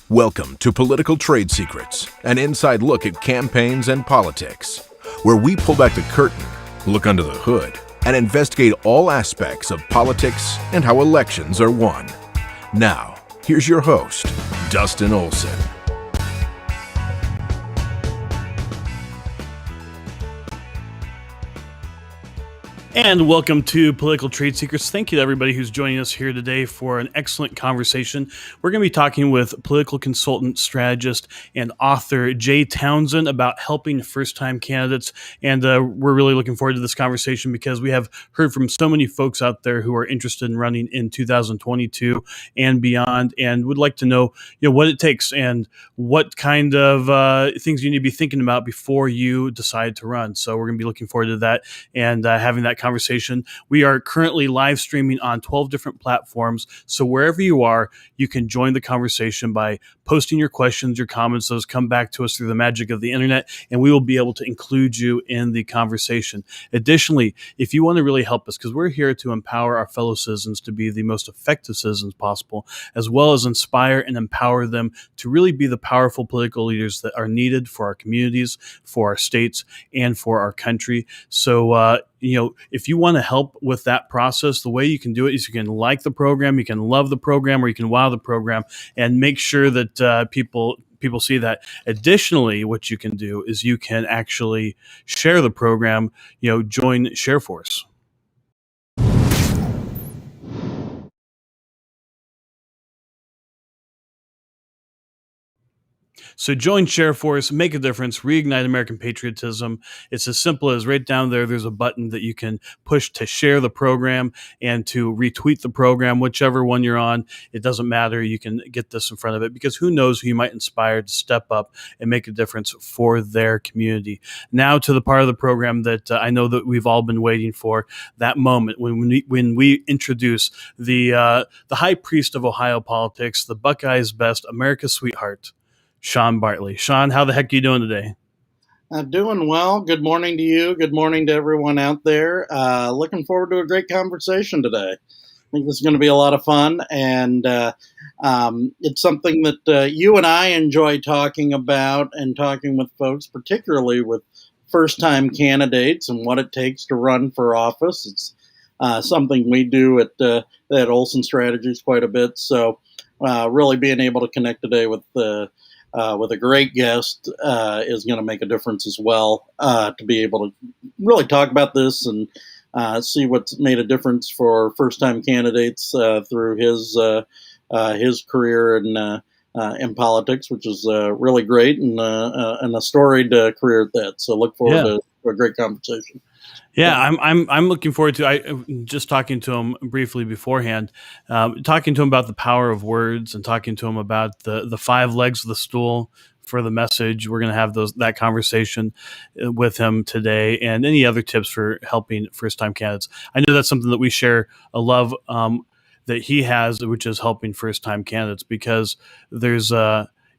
Welcome to Political Trade Secrets, an inside look at campaigns and politics, where we pull back the curtain, look under the hood, and investigate all aspects of politics and how elections are won. Now, here's your host, Dustin Olson. And welcome to Political Trade Secrets. Thank you to everybody who's joining us here today for an excellent conversation. We're going to be talking with political consultant, strategist, and author Jay Townsend about helping first-time candidates. And we're really looking forward to this conversation because we have heard from so many folks out there who are interested in running in 2022 and beyond, and would like to know, what it takes and what kind of things you need to be thinking about before you decide to run. So we're going to be looking forward to that and having that conversation. We are currently live streaming on 12 different platforms. So wherever you are, you can join the conversation by posting your questions, your comments. Those come back to us through the magic of the internet, and we will be able to include you in the conversation. Additionally, if you want to really help us, because we're here to empower our fellow citizens to be the most effective citizens possible, as well as inspire and empower them to really be the powerful political leaders that are needed for our communities, for our states, and for our country. So, if you want to help with that process, the way you can do it is you can like the program, you can love the program, or you can wow the program, and make sure that people see that. Additionally, what you can do is you can actually share the program, join ShareForce. So join ShareForce, make a difference, reignite American patriotism. It's as simple as right down there's a button that you can push to share the program and to retweet the program, whichever one you're on. It doesn't matter. You can get this in front of it because who knows who you might inspire to step up and make a difference for their community. Now to the part of the program that I know that we've all been waiting for, that moment when we introduce the high priest of Ohio politics, the Buckeyes' best, America's sweetheart, Sean Bartley. Sean, how the heck are you doing today? Doing well. Good morning to you. Good morning to everyone out there. Looking forward to a great conversation today. I think this is going to be a lot of fun, and it's something that you and I enjoy talking about and talking with folks, particularly with first-time candidates and what it takes to run for office. It's something we do at Olson Strategist quite a bit. So really being able to connect today with a great guest is going to make a difference as well, to be able to really talk about this and see what's made a difference for first-time candidates through his career in politics, which is really great, and a storied career at that. So look forward to a great conversation. Yeah, I'm looking forward to. I just talking to him briefly beforehand, talking to him about the power of words and talking to him about the five legs of the stool for the message. We're going to have that conversation with him today, and any other tips for helping first-time candidates. I know that's something that we share a love that he has, which is helping first-time candidates, because there's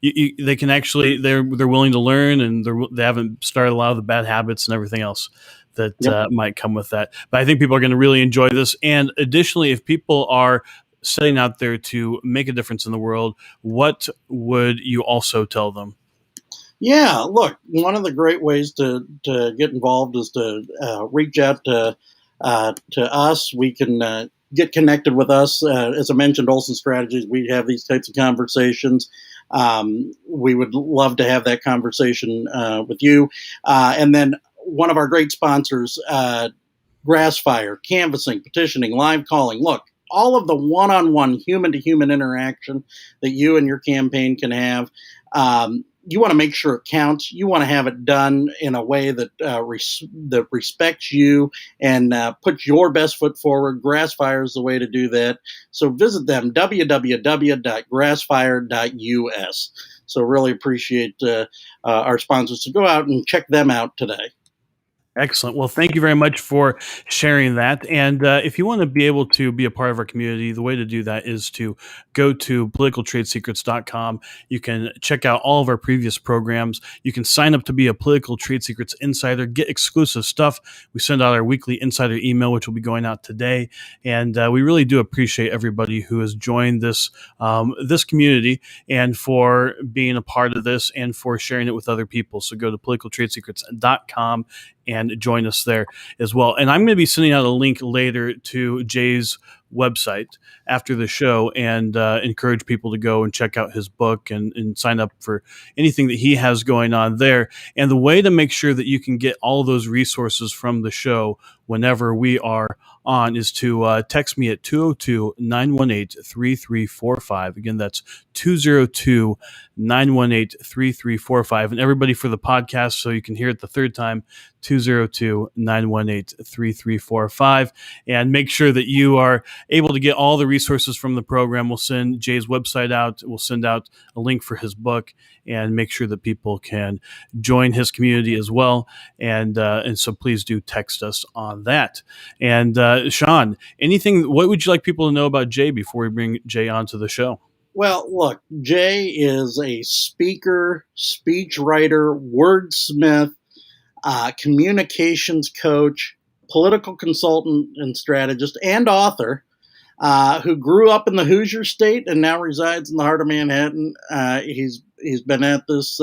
they can actually they're willing to learn, and they haven't started a lot of the bad habits and everything else that might come with that. But I think people are going to really enjoy this. And additionally, if people are setting out there to make a difference in the world, what would you also tell them? Yeah, look, one of the great ways to get involved is to reach out to us. We can get connected with us. As I mentioned, Olson Strategies, we have these types of conversations. We would love to have that conversation with you. And then one of our great sponsors, Grassfire, canvassing, petitioning, live calling. Look, all of the one-on-one human-to-human interaction that you and your campaign can have, you want to make sure it counts. You want to have it done in a way that that respects you and puts your best foot forward. Grassfire is the way to do that. So visit them, www.grassfire.us. So really appreciate our sponsors. So go out and check them out today. Excellent. Well, thank you very much for sharing that. And if you want to be able to be a part of our community, the way to do that is to go to politicaltradesecrets.com. You can check out all of our previous programs. You can sign up to be a Political Trade Secrets Insider, get exclusive stuff. We send out our weekly insider email, which will be going out today. And we really do appreciate everybody who has joined this community and for being a part of this and for sharing it with other people. So go to politicaltradesecrets.com and join us there as well. And I'm going to be sending out a link later to Jay's website after the show and encourage people to go and check out his book and sign up for anything that he has going on there. And the way to make sure that you can get all of those resources from the show whenever we are on is to text me at 202-918-3345. Again, that's 202-918-3345. And everybody for the podcast, so you can hear it the third time, 202-918-3345. And make sure that you are able to get all the resources from the program. We'll send Jay's website out. We'll send out a link for his book and make sure that people can join his community as well. And so please do text us on that. And Sean, what would you like people to know about Jay before we bring Jay onto the show? Well, look, Jay is a speaker, speechwriter, wordsmith, communications coach, political consultant and strategist, and author who grew up in the Hoosier State and now resides in the heart of Manhattan. He's been at this.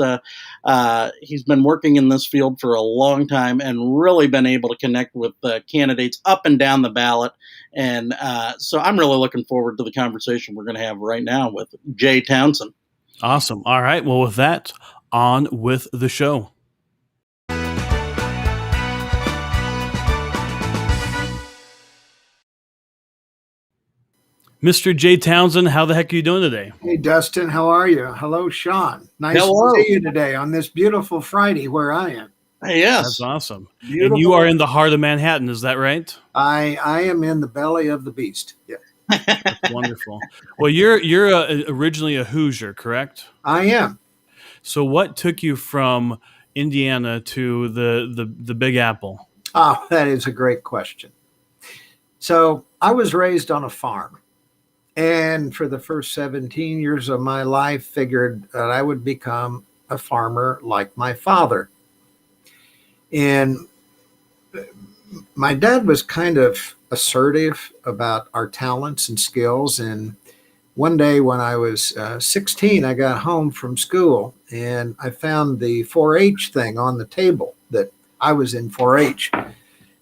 He's been working in this field for a long time and really been able to connect with candidates up and down the ballot. And so I'm really looking forward to the conversation we're going to have right now with Jay Townsend. Awesome. All right. Well, with that, on with the show. Mr. Jay Townsend, how the heck are you doing today? Hey, Dustin, how are you? Hello, Sean. Nice Hello. to see you today on this beautiful Friday where I am. Yes. That's awesome. Beautiful. And you are in the heart of Manhattan, is that right? I am in the belly of the beast. Yeah. That's wonderful. Well, you're originally a Hoosier, correct? I am. So what took you from Indiana to the Big Apple? Oh, that is a great question. So I was raised on a farm. And for the first 17 years of my life, figured that I would become a farmer like my father. And my dad was kind of assertive about our talents and skills. And one day when I was 16, I got home from school and I found the 4-H thing on the table that I was in 4-H.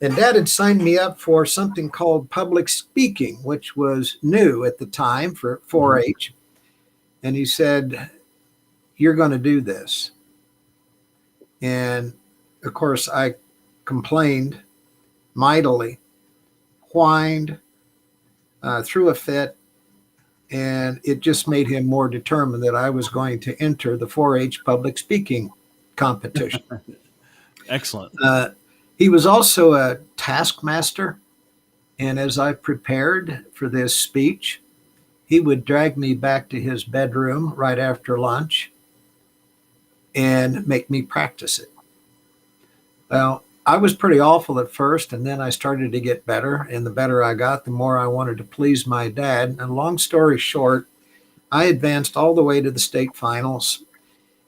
And Dad had signed me up for something called public speaking, which was new at the time for 4-H. And he said, "You're going to do this." And of course, I complained mightily, whined, threw a fit, and it just made him more determined that I was going to enter the 4-H public speaking competition. Excellent. He was also a taskmaster, and as I prepared for this speech, he would drag me back to his bedroom right after lunch and make me practice it. Well, I was pretty awful at first, and then I started to get better, and the better I got, the more I wanted to please my dad. And long story short, I advanced all the way to the state finals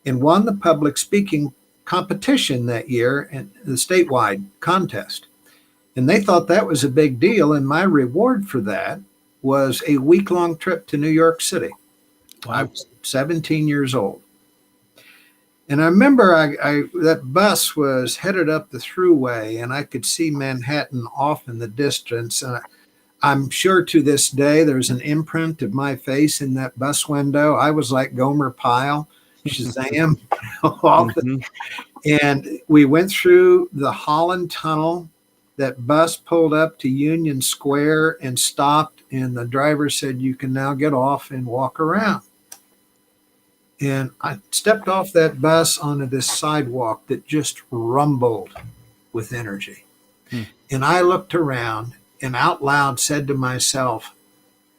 and won the public speaking competition that year in the statewide contest. And they thought that was a big deal. And my reward for that was a week-long trip to New York City. Wow. I was 17 years old. And I remember that bus was headed up the thruway and I could see Manhattan off in the distance. And I'm sure to this day, there's an imprint of my face in that bus window. I was like Gomer Pyle. Shazam. And we went through the Holland Tunnel. That bus pulled up to Union Square and stopped, and the driver said, "You can now get off and walk around." And I stepped off that bus onto this sidewalk that just rumbled with energy. And I looked around and out loud said to myself,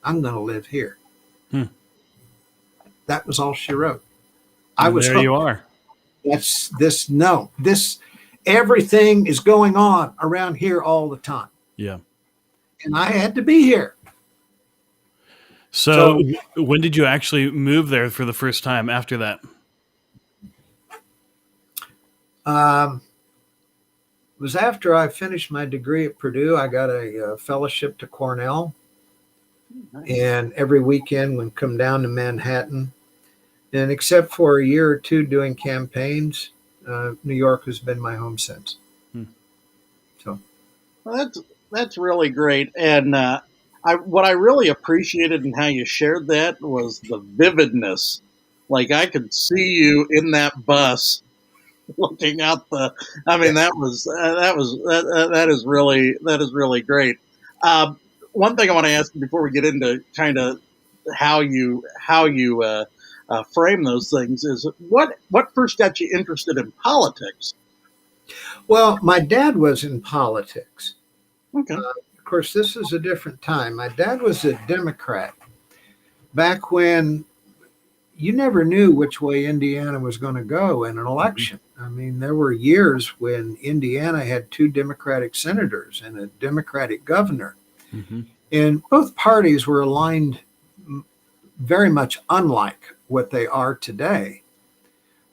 "I'm going to live here." That was all she wrote. I was there hooked. You are. That's this. No, this, everything is going on around here all the time. Yeah. And I had to be here. So when did you actually move there for the first time after that? It was after I finished my degree at Purdue. I got a fellowship to Cornell. Nice. And every weekend would come down to Manhattan. And except for a year or two doing campaigns, New York has been my home since. So, well, that's really great. And what I really appreciated in how you shared that was the vividness. Like I could see you in that bus, looking out the. I mean, that is really great. One thing I want to ask before we get into kind of how you frame those things is what first got you interested in politics? Well, my dad was in politics. Okay. Of course, this is a different time. My dad was a Democrat back when you never knew which way Indiana was going to go in an election. I mean, there were years when Indiana had 2 Democratic senators and a Democratic governor. Mm-hmm. And both parties were aligned very much unlike what they are today.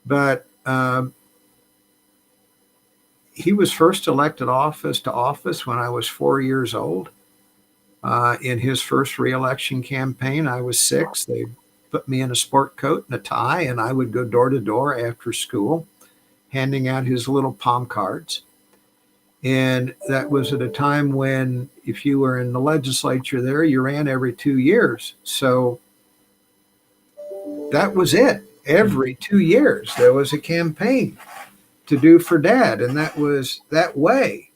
But he was first elected to office when I was 4 years old. In his first reelection campaign, I was 6. They put me in a sport coat and a tie, and I would go door to door after school, handing out his little palm cards. And that was at a time when, if you were in the legislature there, you ran every 2 years. So that was it. Every 2 years, there was a campaign to do for Dad. And that was that way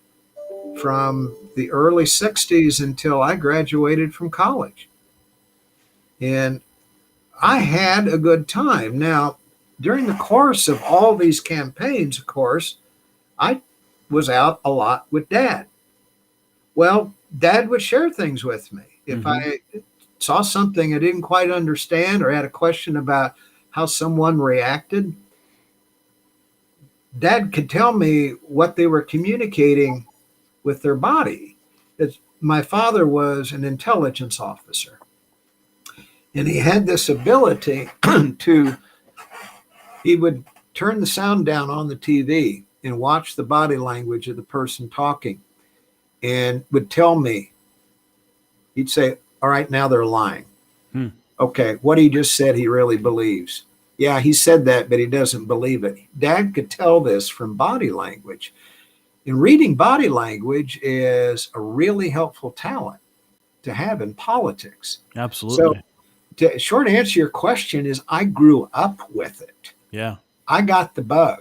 from the early 60s until I graduated from college. And I had a good time. Now, during the course of all these campaigns, of course, I was out a lot with Dad. Well, Dad would share things with me. If I saw something I didn't quite understand or had a question about how someone reacted, Dad could tell me what they were communicating with their body. My father was an intelligence officer, and he had this ability he would turn the sound down on the TV and watch the body language of the person talking and would tell me, he'd say, all right, now they're lying. Okay, what he just said, he really believes. Yeah, he said that, but he doesn't believe it. Dad could tell this from body language. And reading body language is a really helpful talent to have in politics. Absolutely. So, short answer to your question is I grew up with it. Yeah. I got the bug.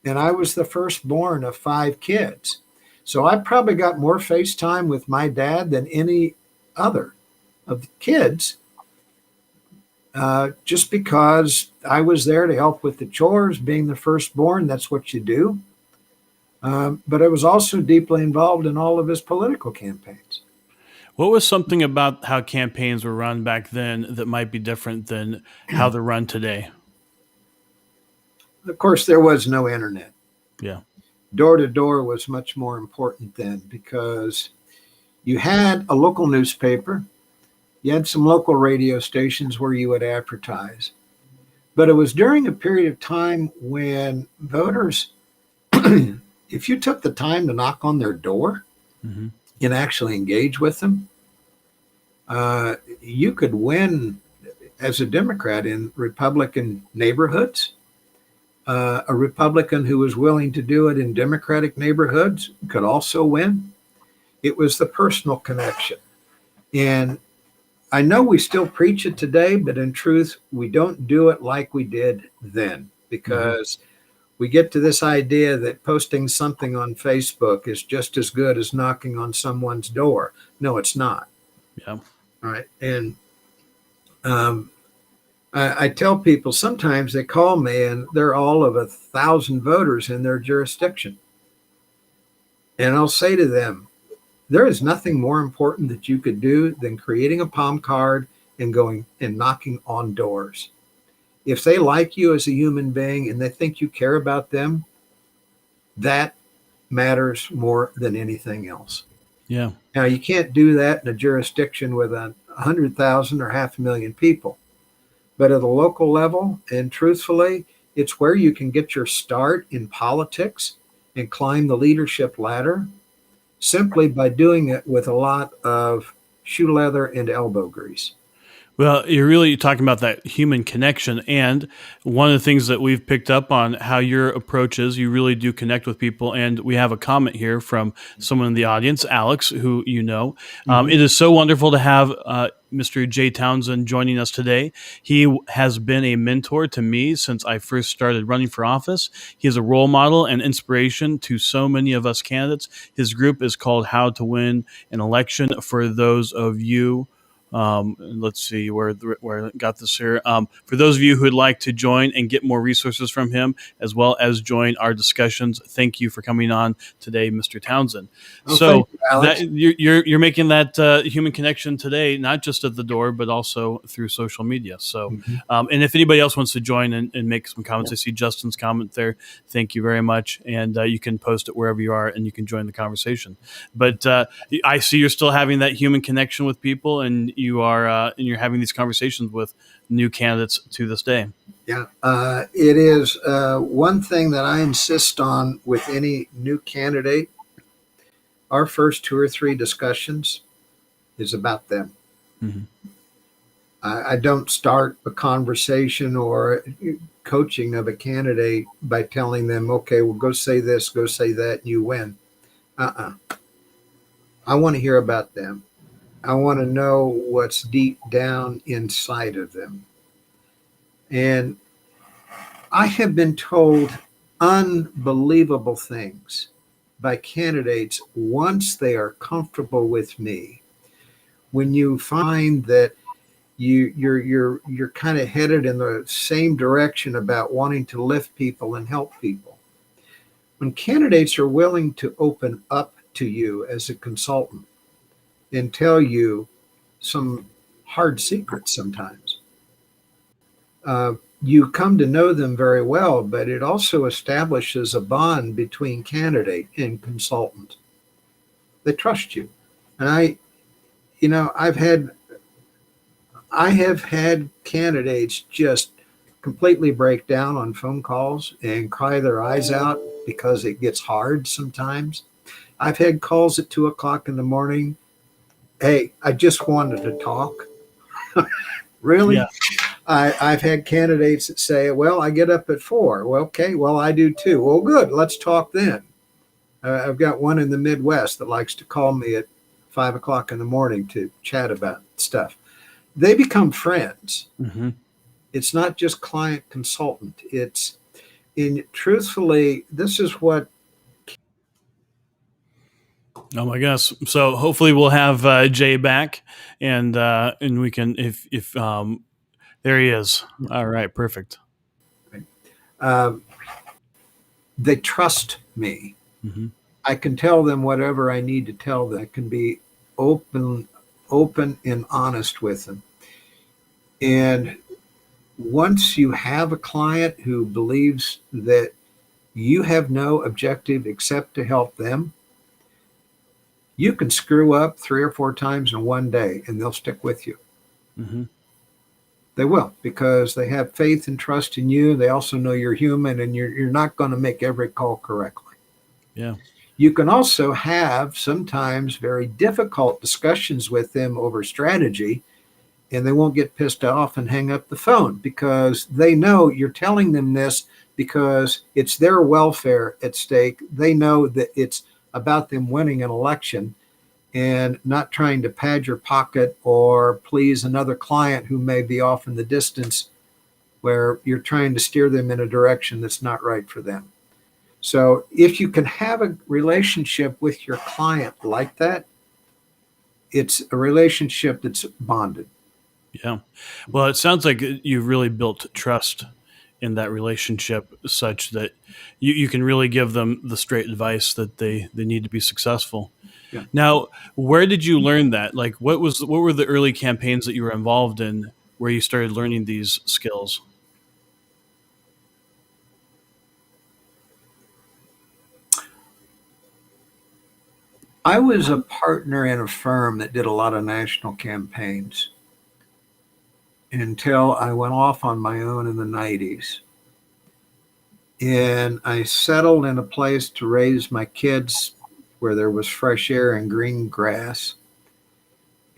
And I was the firstborn of 5 kids. So I probably got more face time with my dad than any other of the kids, just because I was there to help with the chores. Being the firstborn, that's what you do. But I was also deeply involved in all of his political campaigns. What was something about how campaigns were run back then that might be different than how they're run today? Of course, there was no internet. Yeah. Door to door was much more important then because you had a local newspaper, you had some local radio stations where you would advertise. But it was during a period of time when voters, if you took the time to knock on their door and actually engage with them, you could win as a Democrat in Republican neighborhoods. A Republican who was willing to do it in Democratic neighborhoods could also win. It was the personal connection. And I know we still preach it today, but in truth, we don't do it like we did then because we get to this idea that posting something on Facebook is just as good as knocking on someone's door. No, it's not. Yeah. All right. And I tell people sometimes they call me and they're all of 1,000 voters in their jurisdiction. And I'll say to them, there is nothing more important that you could do than creating a palm card and going and knocking on doors. If they like you as a human being and they think you care about them, That matters more than anything else. Yeah. Now, you can't do that in a jurisdiction with 100,000 or 500,000 people. But at a local level, and truthfully, it's where you can get your start in politics and climb the leadership ladder simply by doing it with a lot of shoe leather and elbow grease. Well, you're really talking about that human connection. And one of the things that we've picked up on how your approach is, you really do connect with people. And we have a comment here from someone in the audience, Alex, who you know. It is so wonderful to have Mr. Jay Townsend joining us today. He has been a mentor to me since I first started running for office. He is a role model and inspiration to so many of us candidates. His group is called How to Win an Election. For those of you let's see where I got this here. For those of you who would like to join and get more resources from him, as well as join our discussions, thank you for coming on today, Mr. Townsend. Oh, So thank you, Alex. you're making that human connection today, not just at the door, but also through social media. So, and if anybody else wants to join and make some comments, I see Justin's comment there. Thank you very much, and you can post it wherever you are, and you can join the conversation. But I see you're still having that human connection with people, and you're having these conversations with new candidates to this day. Yeah, it is one thing that I insist on with any new candidate. Our first 2 or 3 discussions is about them. Mm-hmm. I don't start a conversation or coaching of a candidate by telling them, okay, well, go say this, go say that, and you win. I want to hear about them. I want to know what's deep down inside of them. And I have been told unbelievable things by candidates once they are comfortable with me. When you find that you're kind of headed in the same direction about wanting to lift people and help people. When candidates are willing to open up to you as a consultant and tell you some hard secrets sometimes, you come to know them very well, but it also establishes a bond between candidate and consultant. They trust you. And I have had candidates just completely break down on phone calls and cry their eyes out because it gets hard sometimes. I've had calls at 2:00 in the morning. Hey, I just wanted to talk. Really? Yeah. I've had candidates that say, well, I get up at 4. Well, okay, well, I do too. Well, good. Let's talk then. I've got one in the Midwest that likes to call me at 5:00 in the morning to chat about stuff. They become friends. Mm-hmm. It's not just client consultant. Truthfully, this is what. Oh my gosh! So hopefully we'll have Jay back, and we can if there he is. All right, perfect. They trust me. Mm-hmm. I can tell them whatever I need to tell them. I can be open and honest with them. And once you have a client who believes that you have no objective except to help them, you can screw up 3 or 4 times in one day and they'll stick with you. Mm-hmm. They will, because they have faith and trust in you. They also know you're human and you're not going to make every call correctly. Yeah. You can also have sometimes very difficult discussions with them over strategy, and they won't get pissed off and hang up the phone because they know you're telling them this because it's their welfare at stake. They know that it's about them winning an election and not trying to pad your pocket or please another client who may be off in the distance where you're trying to steer them in a direction that's not right for them. So if you can have a relationship with your client like that, it's a relationship that's bonded. Yeah. Well, it sounds like you've really built trust in that relationship such that you can really give them the straight advice that they need to be successful. Yeah. Now, where did you learn that? Like, what were the early campaigns that you were involved in where you started learning these skills? I was a partner in a firm that did a lot of national campaigns until I went off on my own in the 90s. And I settled in a place to raise my kids where there was fresh air and green grass.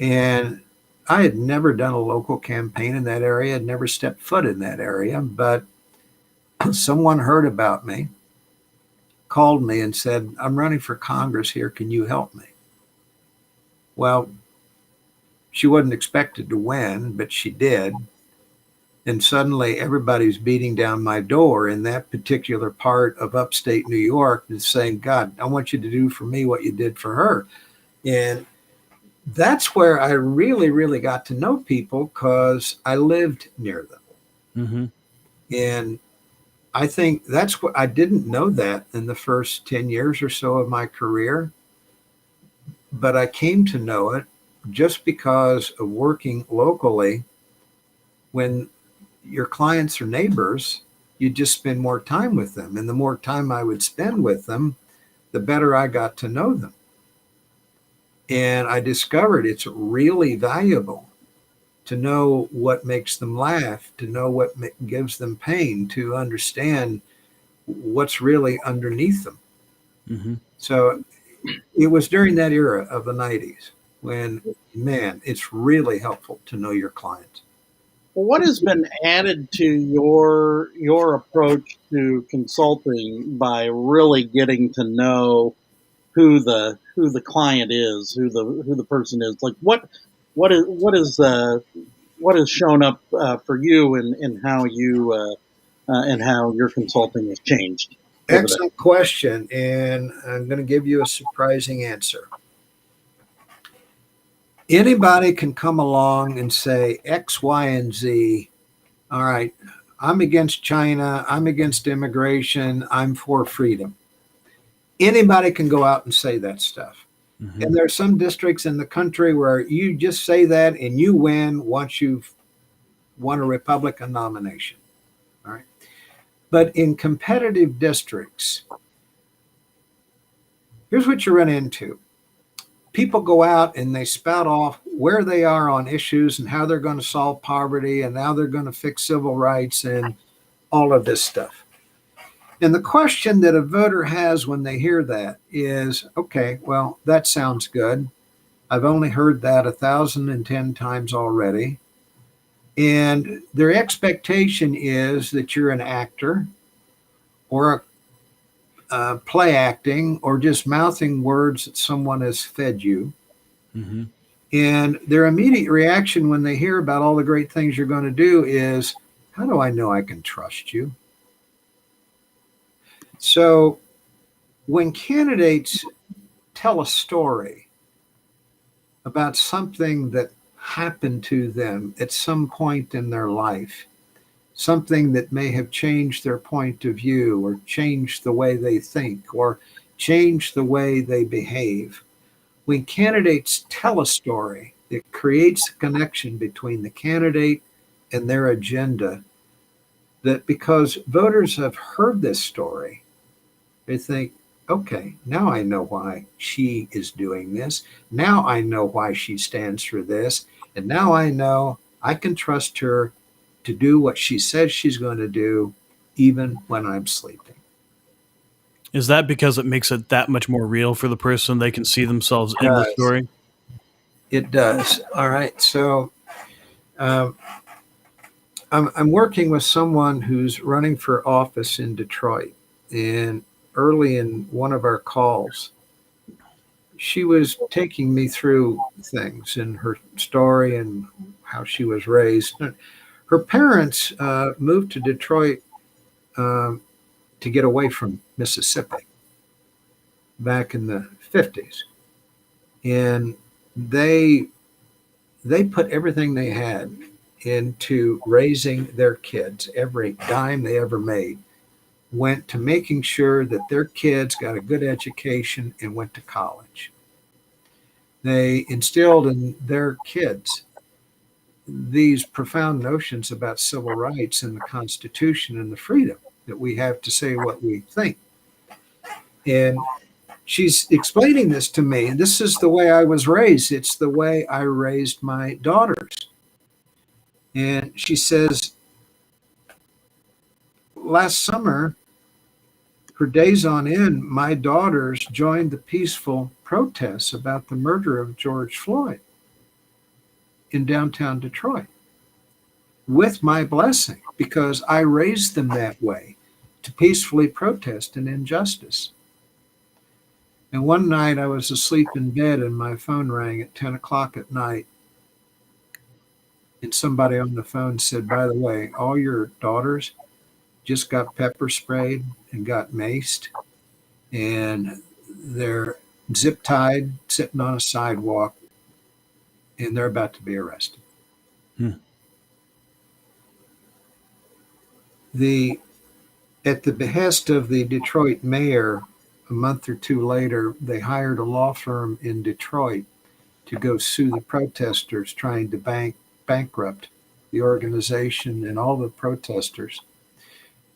And I had never done a local campaign in that area, had never stepped foot in that area, but someone heard about me, called me and said, I'm running for Congress here. Can you help me? Well, she wasn't expected to win, but she did. And suddenly everybody's beating down my door in that particular part of upstate New York and saying, God, I want you to do for me what you did for her. And that's where I really, really got to know people because I lived near them. Mm-hmm. And I think that's what I didn't know that in the first 10 years or so of my career, but I came to know it just because of working locally. When your clients are neighbors, you just spend more time with them. And the more time I would spend with them, the better I got to know them. And I discovered it's really valuable to know what makes them laugh, to know what gives them pain, to understand what's really underneath them. Mm-hmm. So it was during that era of the 90s when, man, it's really helpful to know your clients. Well, what has been added to your approach to consulting by really getting to know who the client is, who the person is? Like what has shown up for you in how you and how your consulting has changed over there? Excellent question. And I'm going to give you a surprising answer. Anybody can come along and say X, Y, and Z. All right, I'm against China. I'm against immigration. I'm for freedom. Anybody can go out and say that stuff. Mm-hmm. And there are some districts in the country where you just say that and you win once you've won a Republican nomination. All right. But in competitive districts, here's what you run into. People go out and they spout off where they are on issues and how they're going to solve poverty and how they're going to fix civil rights and all of this stuff. And the question that a voter has when they hear that is, okay, well, that sounds good. I've only heard that 1,010 times already. And their expectation is that you're an actor or a play acting or just mouthing words that someone has fed you. Mm-hmm. And their immediate reaction when they hear about all the great things you're going to do is, how do I know I can trust you? So when candidates tell a story about something that happened to them at some point in their life, something that may have changed their point of view or changed the way they think or changed the way they behave, when candidates tell a story, it creates a connection between the candidate and their agenda, that because voters have heard this story, they think, okay, now I know why she is doing this. Now I know why she stands for this. And now I know I can trust her to do what she says she's going to do, even when I'm sleeping. Is that because it makes it that much more real for the person? They can see themselves in the story? It does. All right. So I'm working with someone who's running for office in Detroit. And early in one of our calls, she was taking me through things in her story and how she was raised. Her parents moved to Detroit to get away from Mississippi back in the 50s. And they put everything they had into raising their kids. Every dime they ever made went to making sure that their kids got a good education and went to college. They instilled in their kids these profound notions about civil rights and the Constitution and the freedom that we have to say what we think. And she's explaining this to me, and this is the way I was raised. It's the way I raised my daughters. And she says, last summer, for days on end, my daughters joined the peaceful protests about the murder of George Floyd in downtown Detroit with my blessing, because I raised them that way, to peacefully protest an injustice. And one night I was asleep in bed and my phone rang at 10 o'clock at night. And somebody on the phone said, by the way, all your daughters just got pepper sprayed and got maced, and they're zip tied, sitting on a sidewalk, and they're about to be arrested. At the behest of the Detroit mayor, a month or two later, they hired a law firm in Detroit to go sue the protesters trying to bankrupt the organization and all the protesters.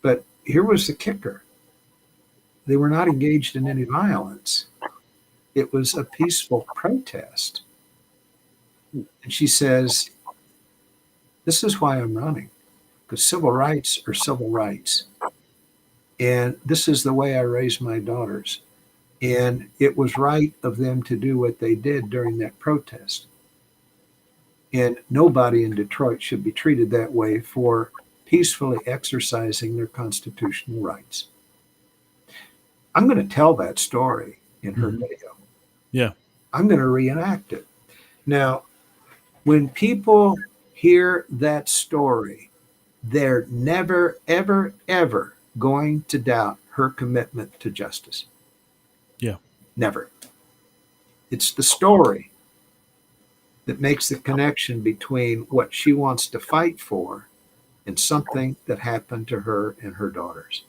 But here was the kicker. They were not engaged in any violence. It was a peaceful protest. And she says, this is why I'm running, because civil rights are civil rights. And this is the way I raised my daughters. And it was right of them to do what they did during that protest. And nobody in Detroit should be treated that way for peacefully exercising their constitutional rights. I'm going to tell that story in her video. Yeah. I'm going to reenact it. Now, when people hear that story, they're never, ever, ever going to doubt her commitment to justice. Yeah. Never. It's the story that makes the connection between what she wants to fight for and something that happened to her and her daughters.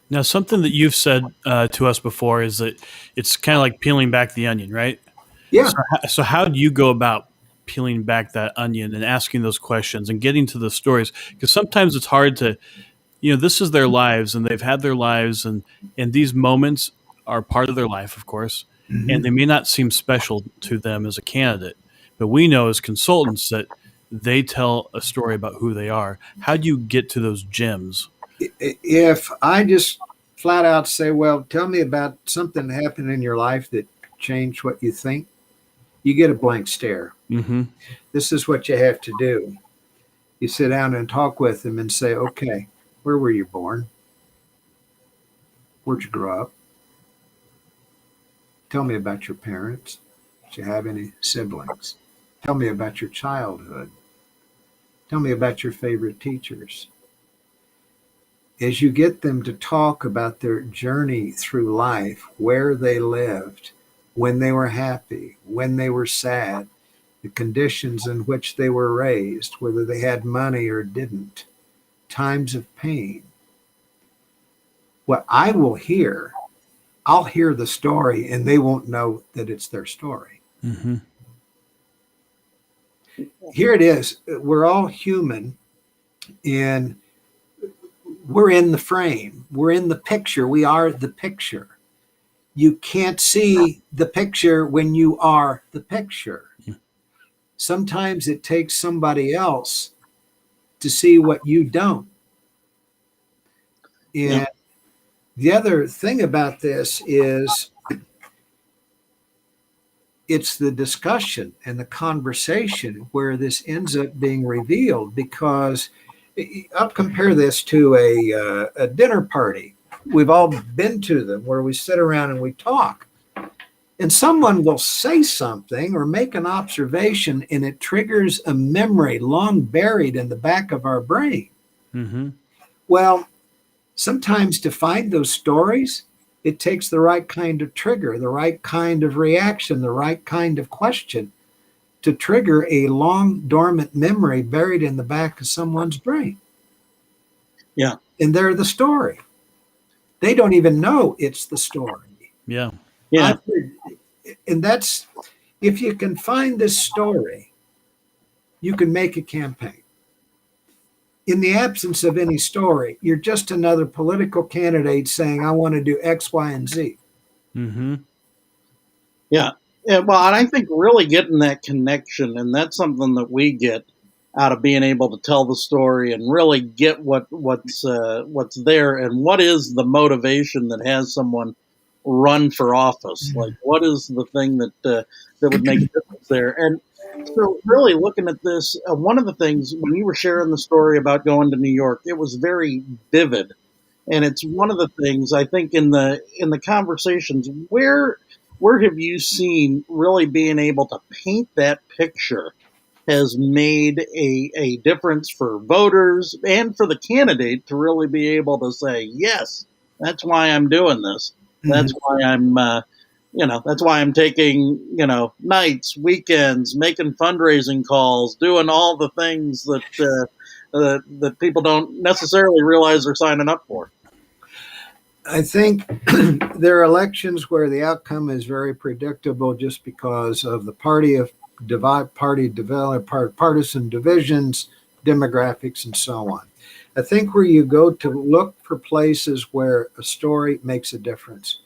Now, something that you've said to us before is that it's kind of like peeling back the onion, right? Yeah. So how do you go about peeling back that onion and asking those questions and getting to the stories? Because sometimes it's hard to, this is their lives and they've had their lives, and these moments are part of their life, of course, and they may not seem special to them as a candidate, but we know as consultants that they tell a story about who they are. How do you get to those gems? If I just flat out say, well, tell me about something that happened in your life that changed what you think, you get a blank stare. Mm-hmm. This is what you have to do. You sit down and talk with them and say, okay, where were you born? Where'd you grow up? Tell me about your parents. Did you have any siblings? Tell me about your childhood. Tell me about your favorite teachers. As you get them to talk about their journey through life, where they lived, when they were happy, when they were sad, the conditions in which they were raised, whether they had money or didn't, times of pain. What I will hear, I'll hear the story and they won't know that it's their story. Mm-hmm. Here it is. We're all human and we're in the frame. We're in the picture. We are the picture. You can't see the picture when you are the picture. Sometimes it takes somebody else to see what you don't. And the other thing about this is it's the discussion and the conversation where this ends up being revealed, because I'll compare this to a dinner party. We've all been to them where we sit around and we talk. And someone will say something or make an observation and it triggers a memory long buried in the back of our brain. Mm-hmm. Well, sometimes to find those stories, it takes the right kind of trigger, the right kind of reaction, the right kind of question to trigger a long dormant memory buried in the back of someone's brain. Yeah. And they're the story. They don't even know it's the story. Yeah. Yeah. And that's, if you can find this story, you can make a campaign. In the absence of any story, you're just another political candidate saying, I want to do X, Y, and Z. Mm-hmm. Yeah. Yeah. Well, and I think really getting that connection, and that's something that we get out of being able to tell the story and really get what's there and what is the motivation that has someone run for office. Like, what is the thing that would make a difference there? And so, really looking at this, one of the things when you were sharing the story about going to New York, it was very vivid, and it's one of the things I think in the conversations where have you seen really being able to paint that picture has made a difference for voters and for the candidate to really be able to say, yes, that's why I'm doing this. That's why that's why I'm taking, nights, weekends, making fundraising calls, doing all the things that people don't necessarily realize they're signing up for. I think there are elections where the outcome is very predictable just because of the partisan divisions, demographics, and so on. I think where you go to look for places where a story makes a difference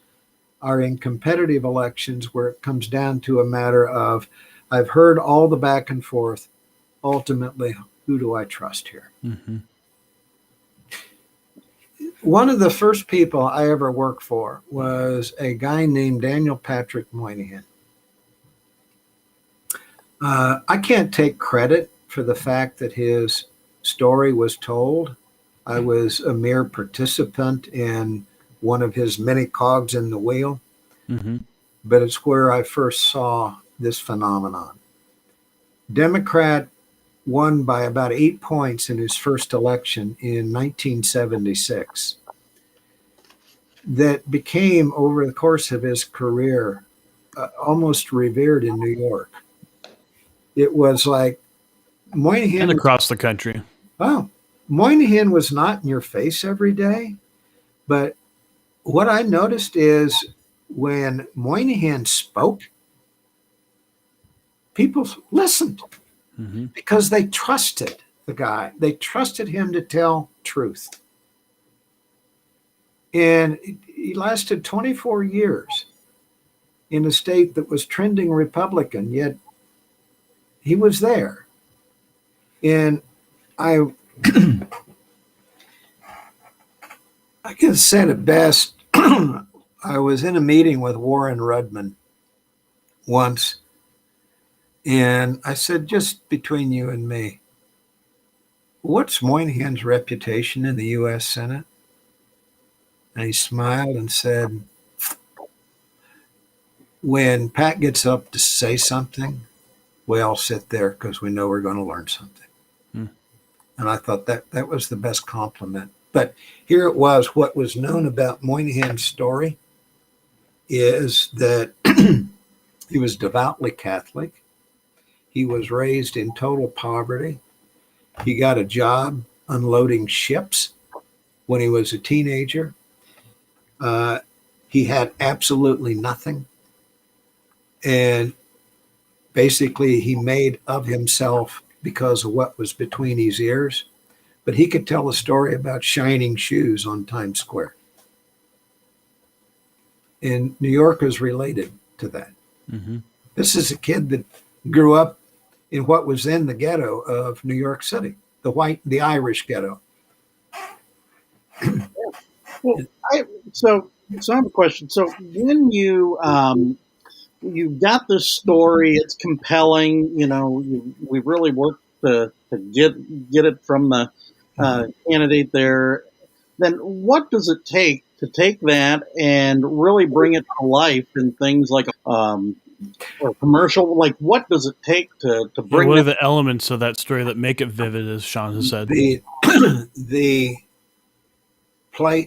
are in competitive elections where it comes down to a matter of, I've heard all the back and forth. Ultimately, who do I trust here? Mm-hmm. One of the first people I ever worked for was a guy named Daniel Patrick Moynihan. I can't take credit for the fact that his story was told. I was a mere participant in one of his many cogs in the wheel, but it's where I first saw this phenomenon. Democrat won by about 8 points in his first election in 1976. That became, over the course of his career, almost revered in New York. It was like Moynihan. And across the country. Wow. Moynihan was not in your face every day, but what I noticed is when Moynihan spoke, people listened because they trusted the guy. They trusted him to tell truth. And he lasted 24 years in a state that was trending Republican, yet he was there. And I can say it best. I was in a meeting with Warren Rudman once, and I said, just between you and me, what's Moynihan's reputation in the U.S. Senate? And he smiled and said, when Pat gets up to say something, we all sit there because we know we're going to learn something. And I thought that was the best compliment. But here it was, what was known about Moynihan's story is that he was devoutly Catholic. He was raised in total poverty. He got a job unloading ships when he was a teenager. He had absolutely nothing. And basically he made of himself because of what was between his ears. But he could tell a story about shining shoes on Times Square. And New York is related to that. This is a kid that grew up in what was then the ghetto of New York City, the Irish ghetto. Well, so I have a question. So when you got this story, it's compelling. We really worked to get it from the candidate there. Then what does it take to take that and really bring it to life in things like or commercial? Like, what does it take to bring? What are the elements of that story that make it vivid, as Sean has said? The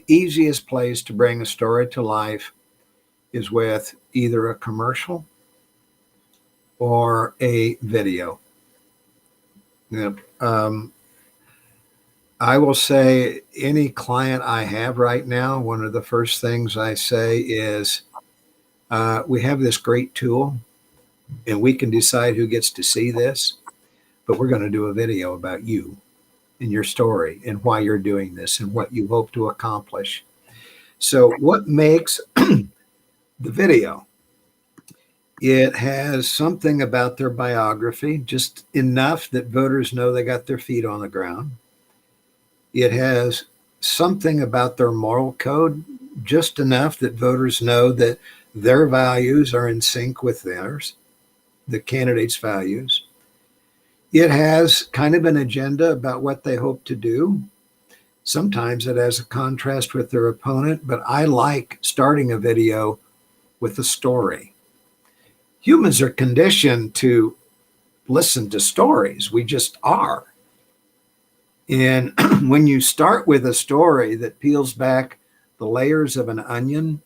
easiest place to bring a story to life is with either a commercial or a video. I will say any client I have right now, one of the first things I say is, we have this great tool and we can decide who gets to see this, but we're going to do a video about you and your story and why you're doing this and what you hope to accomplish. So what makes the video. It has something about their biography, just enough that voters know they got their feet on the ground. It has something about their moral code, just enough that voters know that their values are in sync with theirs, the candidate's values. It has kind of an agenda about what they hope to do. Sometimes it has a contrast with their opponent, but I like starting a video with a story. Humans are conditioned to listen to stories. We just are. And when you start with a story that peels back the layers of an onion,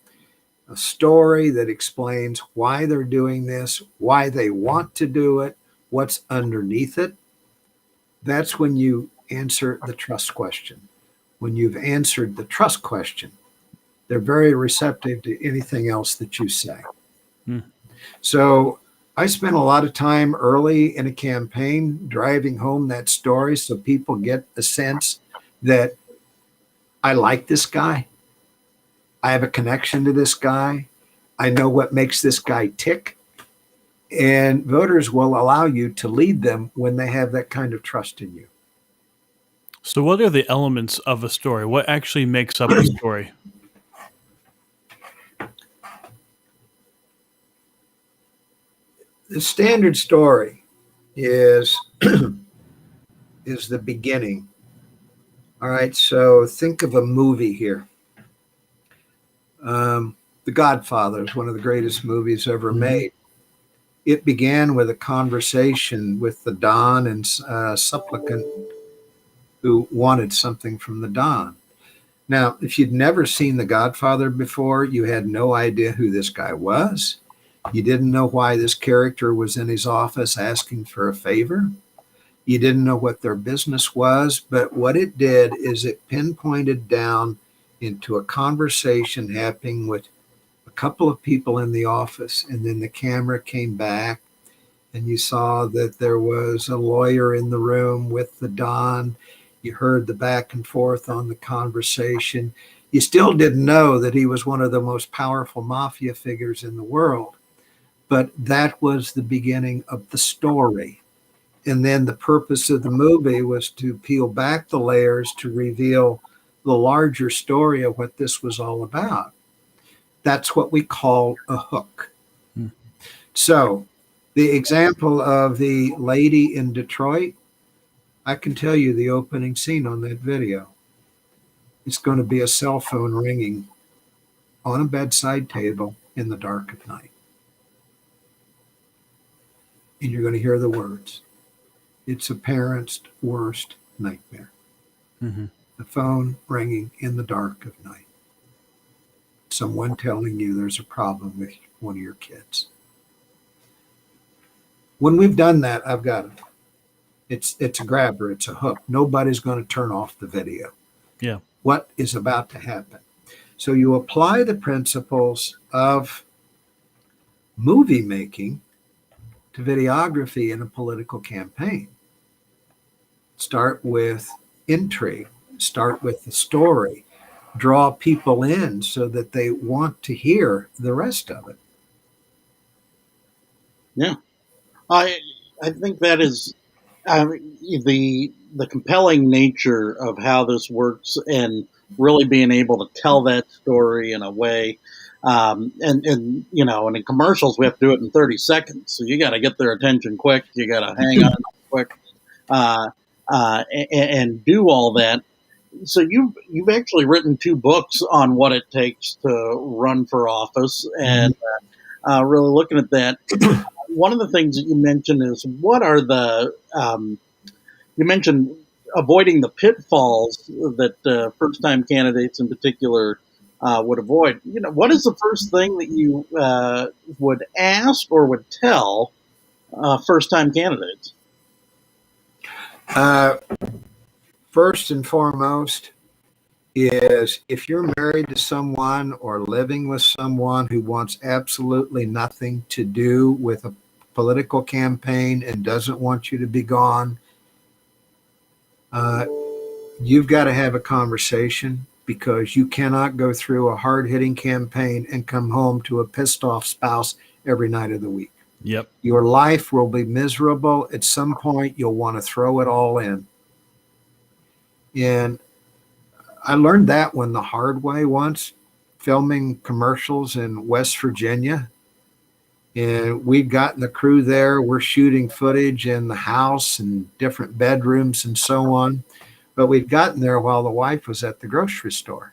a story that explains why they're doing this, why they want to do it, what's underneath it, that's when you answer the trust question. When you've answered the trust question, they're very receptive to anything else that you say. So I spent a lot of time early in a campaign driving home that story so people get a sense that I like this guy. I have a connection to this guy. I know what makes this guy tick. And voters will allow you to lead them when they have that kind of trust in you. So what are the elements of a story? What actually makes up a story? The standard story is the beginning. All right, so think of a movie here. The Godfather is one of the greatest movies ever made. It began with a conversation with the Don and supplicant who wanted something from the Don. Now, if you'd never seen The Godfather before, you had no idea who this guy was. You didn't know why this character was in his office asking for a favor. You didn't know what their business was, but what it did is it pinpointed down into a conversation happening with a couple of people in the office, and then the camera came back and you saw that there was a lawyer in the room with the Don. You heard the back and forth on the conversation. You still didn't know that he was one of the most powerful mafia figures in the world, but that was the beginning of the story. And then the purpose of the movie was to peel back the layers to reveal the larger story of what this was all about. That's what we call a hook. So the example of the lady in Detroit, I can tell you the opening scene on that video. It's going to be a cell phone ringing on a bedside table in the dark of night. And you're going to hear the words. It's a parent's worst nightmare. The phone ringing in the dark of night. Someone telling you there's a problem with one of your kids. When we've done that, I've got it. It's a grabber. It's a hook. Nobody's going to turn off the video. Yeah. What is about to happen? So you apply the principles of movie making to videography in a political campaign. Start with intrigue. Start with the story. Draw people in so that they want to hear the rest of it. Yeah, I think that is the compelling nature of how this works, and really being able to tell that story in a way. And you know, and in commercials we have to do it in 30 seconds, so you got to get their attention quick. You got to hang on quick, and do all that. So you've actually written 2 books on what it takes to run for office, and really looking at that. One of the things that you mentioned is what are the you mentioned avoiding the pitfalls that first-time candidates in particular would avoid. You know, what is the first thing that you would ask or would tell first-time candidates? First and foremost is if you're married to someone or living with someone who wants absolutely nothing to do with a political campaign and doesn't want you to be gone, you've got to have a conversation because you cannot go through a hard-hitting campaign and come home to a pissed-off spouse every night of the week. Yep. Your life will be miserable. At some point, you'll want to throw it all in. And I learned that one the hard way once, filming commercials in West Virginia. And we'd gotten the crew there. We're shooting footage in the house and different bedrooms and so on. But we'd gotten there while the wife was at the grocery store.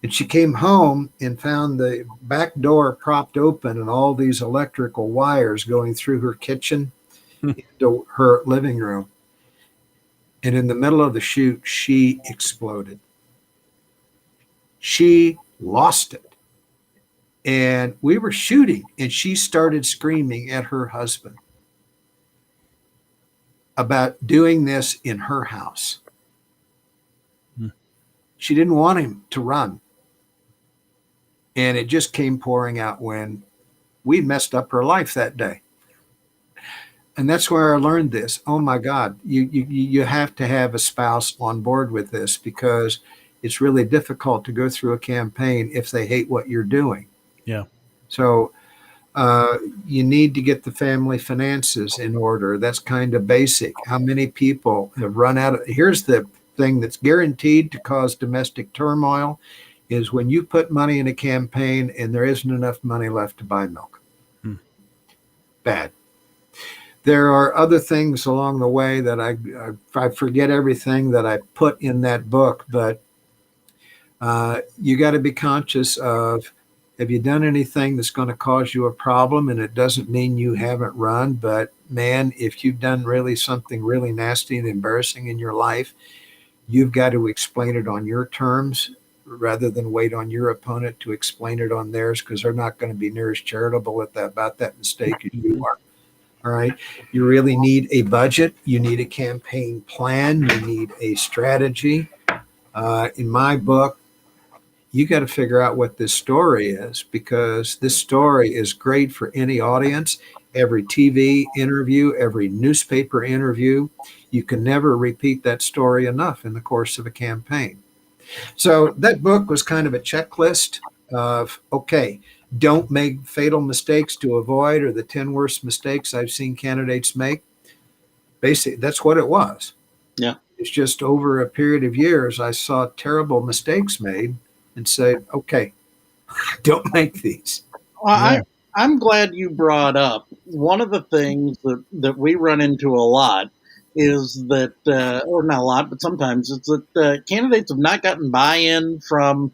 And she came home and found the back door propped open and all these electrical wires going through her kitchen into her living room. And in the middle of the shoot, she exploded. She lost it. And we were shooting, and she started screaming at her husband about doing this in her house. She didn't want him to run. And it just came pouring out when we messed up her life that day. And that's where I learned this. Oh my God, you have to have a spouse on board with this, because it's really difficult to go through a campaign if they hate what you're doing. Yeah. So you need to get the family finances in order. That's kind of basic. How many people have run out of, here's the thing that's guaranteed to cause domestic turmoil, is when you put money in a campaign and there isn't enough money left to buy milk. Bad. There are other things along the way that I forget everything that I put in that book, but you got to be conscious of, have you done anything that's going to cause you a problem? And it doesn't mean you haven't run, but man, if you've done really something really nasty and embarrassing in your life, you've got to explain it on your terms rather than wait on your opponent to explain it on theirs, because they're not going to be near as charitable about that mistake as you are. All right. You really need a budget. You need a campaign plan. You need a strategy. In my book, you got to figure out what this story is, because this story is great for any audience. Every TV interview, every newspaper interview, you can never repeat that story enough in the course of a campaign. So that book was kind of a checklist of, okay, don't make fatal mistakes to avoid, or the 10 worst mistakes I've seen candidates make. Basically, that's what it was. Yeah. It's just over a period of years, I saw terrible mistakes made and said, okay, don't make these. Well, I'm glad you brought up one of the things that we run into a lot is that, or not a lot, but sometimes it's that candidates have not gotten buy-in from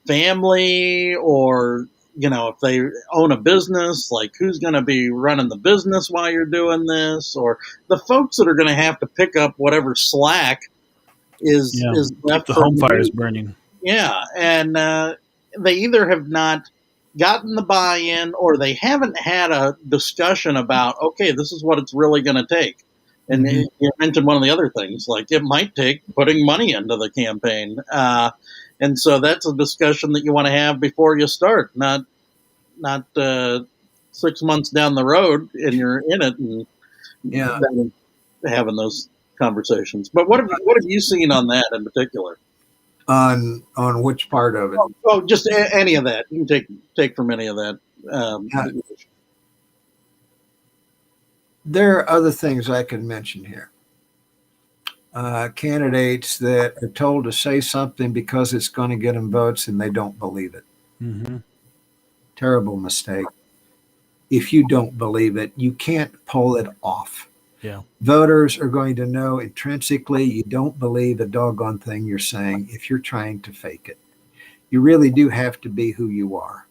family, or, if they own a business, like who's going to be running the business while you're doing this, or the folks that are going to have to pick up whatever slack is left. The home fire is burning. Yeah, and they either have not gotten the buy-in, or they haven't had a discussion about, okay, this is what it's really going to take. And you mentioned one of the other things, like it might take putting money into the campaign. And so that's a discussion that you want to have before you start, not 6 months down the road and you're in it and then having those conversations. But what have you seen on that in particular? On which part of it? Oh, just any of that. You can take from any of that. There are other things I can mention here. Candidates that are told to say something because it's going to get them votes and they don't believe it. Terrible mistake. If you don't believe it, you can't pull it off. Yeah. Voters are going to know intrinsically you don't believe a doggone thing you're saying if you're trying to fake it. You really do have to be who you are.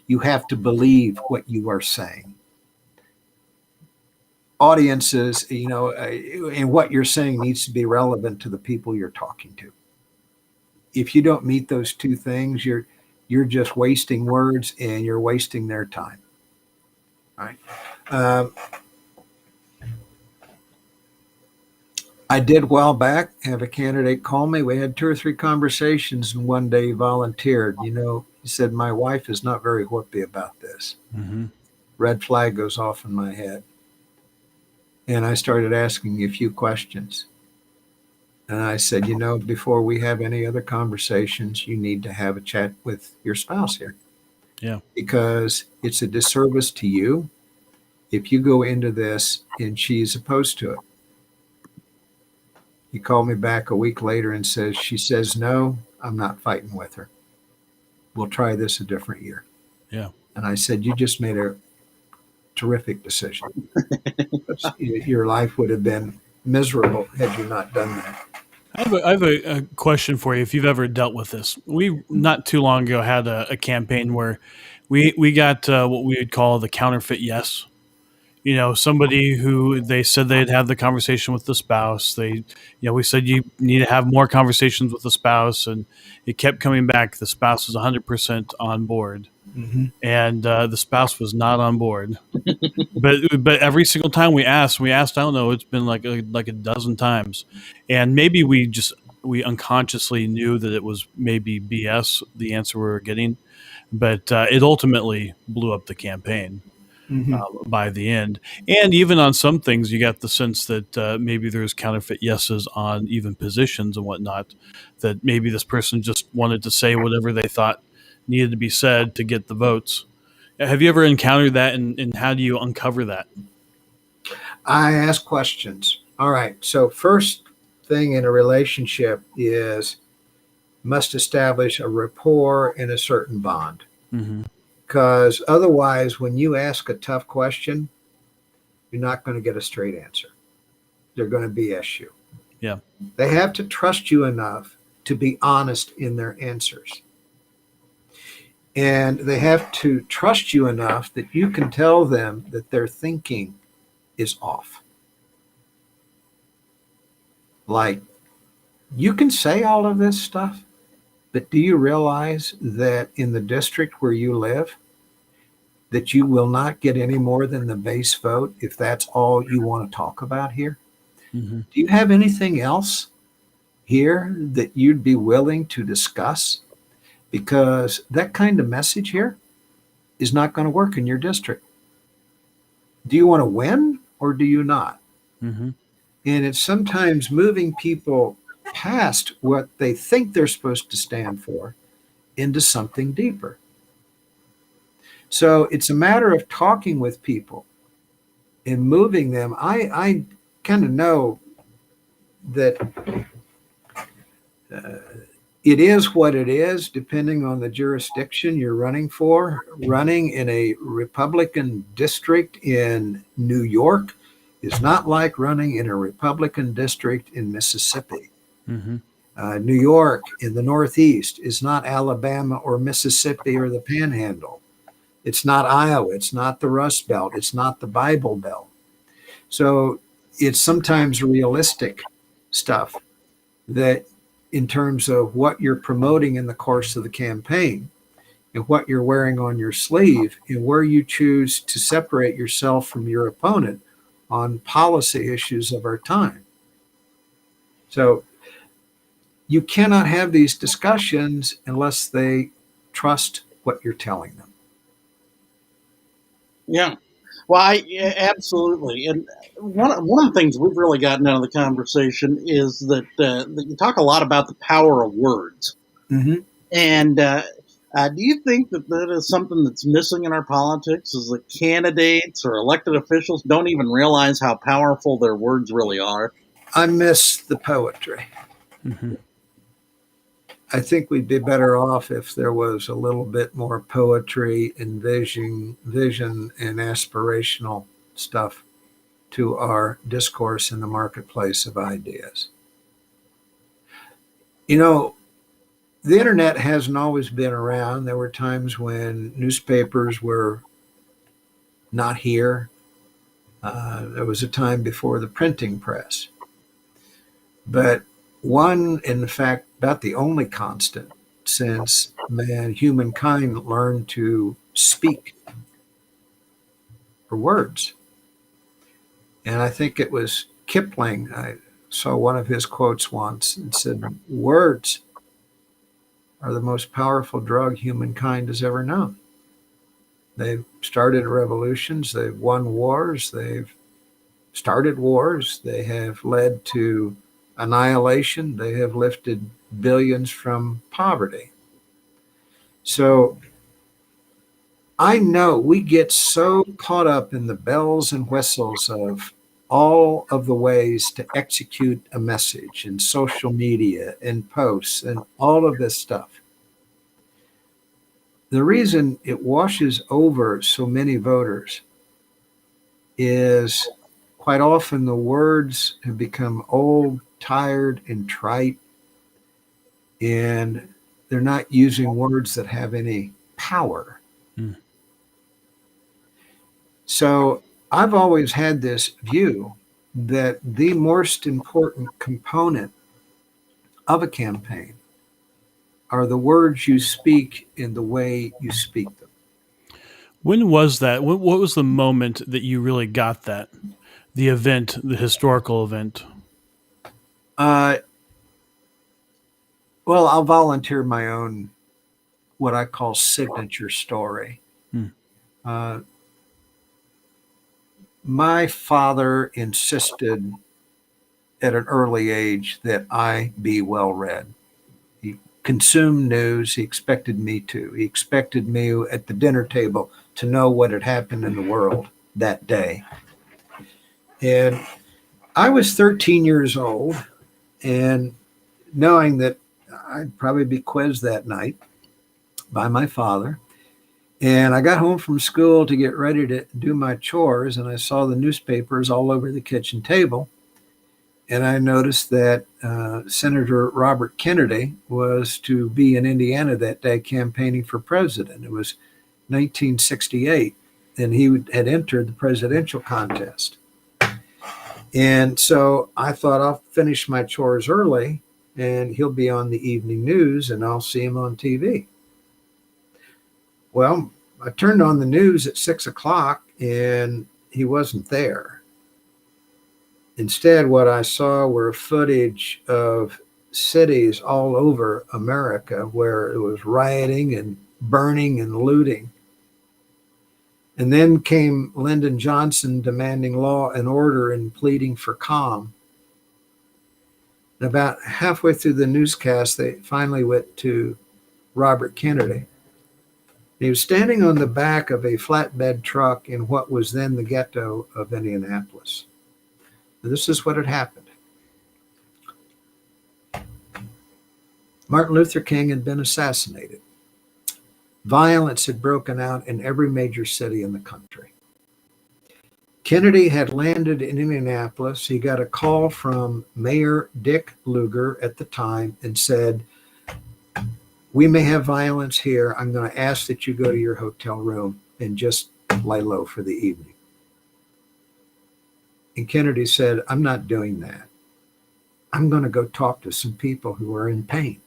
You have to believe what you are saying. Audiences, and what you're saying needs to be relevant to the people you're talking to. If you don't meet those two things, you're just wasting words and you're wasting their time. All right. I did a while back have a candidate call me. We had 2 or 3 conversations, and one day he volunteered. He said, my wife is not very whoopy about this. Red flag goes off in my head. And I started asking a few questions. And I said, before we have any other conversations, you need to have a chat with your spouse here, Yeah. because it's a disservice to you if you go into this and she's opposed to it. He called me back a week later and says, she says, no, I'm not fighting with her. We'll try this a different year. Yeah. And I said, you just made a terrific decision. Your life would have been miserable had you not done that. I have a question for you. If you've ever dealt with this, we not too long ago had a campaign where we got what we would call the counterfeit yes. Somebody who they said they'd have the conversation with the spouse. We said you need to have more conversations with the spouse, and it kept coming back. The spouse was 100% on board, Mm-hmm. and the spouse was not on board. But every single time we asked, I don't know, it's been like a dozen times, and maybe we unconsciously knew that it was maybe BS, the answer we were getting, but it ultimately blew up the campaign Mm-hmm. by the end. And even on some things, you got the sense that maybe there's counterfeit yeses on even positions and whatnot, that maybe this person just wanted to say whatever they thought needed to be said to get the votes. Have you ever encountered that, and how do you uncover that? I ask questions. All right. So first thing in a relationship is must establish a rapport and a certain bond. Mm-hmm. Because otherwise, when you ask a tough question, you're not going to get a straight answer. They're going to BS you. Yeah. They have to trust you enough to be honest in their answers. And they have to trust you enough that you can tell them that their thinking is off. Like, you can say all of this stuff, but do you realize that in the district where you live, that you will not get any more than the base vote if that's all you want to talk about here? Mm-hmm. Do you have anything else here that you'd be willing to discuss? Because that kind of message here is not going to work in your district. Do you want to win or do you not? Mm-hmm. And it's sometimes moving people past what they think they're supposed to stand for into something deeper. So it's a matter of talking with people and moving them. I kind of know that it is what it is, depending on the jurisdiction you're running for. Running in a Republican district in New York is not like running in a Republican district in Mississippi. Mm-hmm. New York in the Northeast is not Alabama or Mississippi or the Panhandle. It's not Iowa. It's not the Rust Belt. It's not the Bible Belt. So it's sometimes realistic stuff that in terms of what you're promoting in the course of the campaign and what you're wearing on your sleeve and where you choose to separate yourself from your opponent on policy issues of our time. So you cannot have these discussions unless they trust what you're telling them. Yeah. Well, absolutely. And one of the things we've really gotten out of the conversation is that you talk a lot about the power of words. Mm-hmm. And do you think that is something that's missing in our politics, is that candidates or elected officials don't even realize how powerful their words really are? I miss the poetry. Mm-hmm. I think we'd be better off if there was a little bit more poetry and vision and aspirational stuff to our discourse in the marketplace of ideas. The internet hasn't always been around. There were times when newspapers were not here. There was a time before the printing press. But one, in fact, about the only constant since humankind learned to speak for words. And I think it was Kipling. I saw one of his quotes once and said, words are the most powerful drug humankind has ever known. They've started revolutions, they've won wars, they've started wars, they have led to annihilation. They have lifted billions from poverty. So I know we get so caught up in the bells and whistles of all of the ways to execute a message in social media and posts and all of this stuff. The reason it washes over so many voters is quite often the words have become old, tired, and trite, and they're not using words that have any power. Mm. So I've always had this view that the most important component of a campaign are the words you speak and the way you speak them. When was that? What was the moment that you really got that? The event, the historical event. Uh, well, I'll volunteer my own, what I call signature story. Hmm. Uh, my father insisted at an early age that I be well read. He consumed news. He expected me to. He expected me at the dinner table to know what had happened in the world that day. And I was 13 years old, and knowing that I'd probably be quizzed that night by my father. And I got home from school to get ready to do my chores, and I saw the newspapers all over the kitchen table. And I noticed that Senator Robert Kennedy was to be in Indiana that day campaigning for president. It was 1968, and he had entered the presidential contest. And so I thought I'll finish my chores early, and he'll be on the evening news, and I'll see him on TV. Well, I turned on the news at 6 o'clock, and he wasn't there. Instead, what I saw were footage of cities all over America where it was rioting and burning and looting. And then came Lyndon Johnson demanding law and order and pleading for calm. And about halfway through the newscast, they finally went to Robert Kennedy. He was standing on the back of a flatbed truck in what was then the ghetto of Indianapolis. This is what had happened. Martin Luther King had been assassinated. Violence had broken out in every major city in the country. Kennedy had landed in Indianapolis. He got a call from Mayor Dick Lugar at the time and said, "We may have violence here. I'm going to ask that you go to your hotel room and just lie low for the evening." And Kennedy said, "I'm not doing that. I'm going to go talk to some people who are in pain."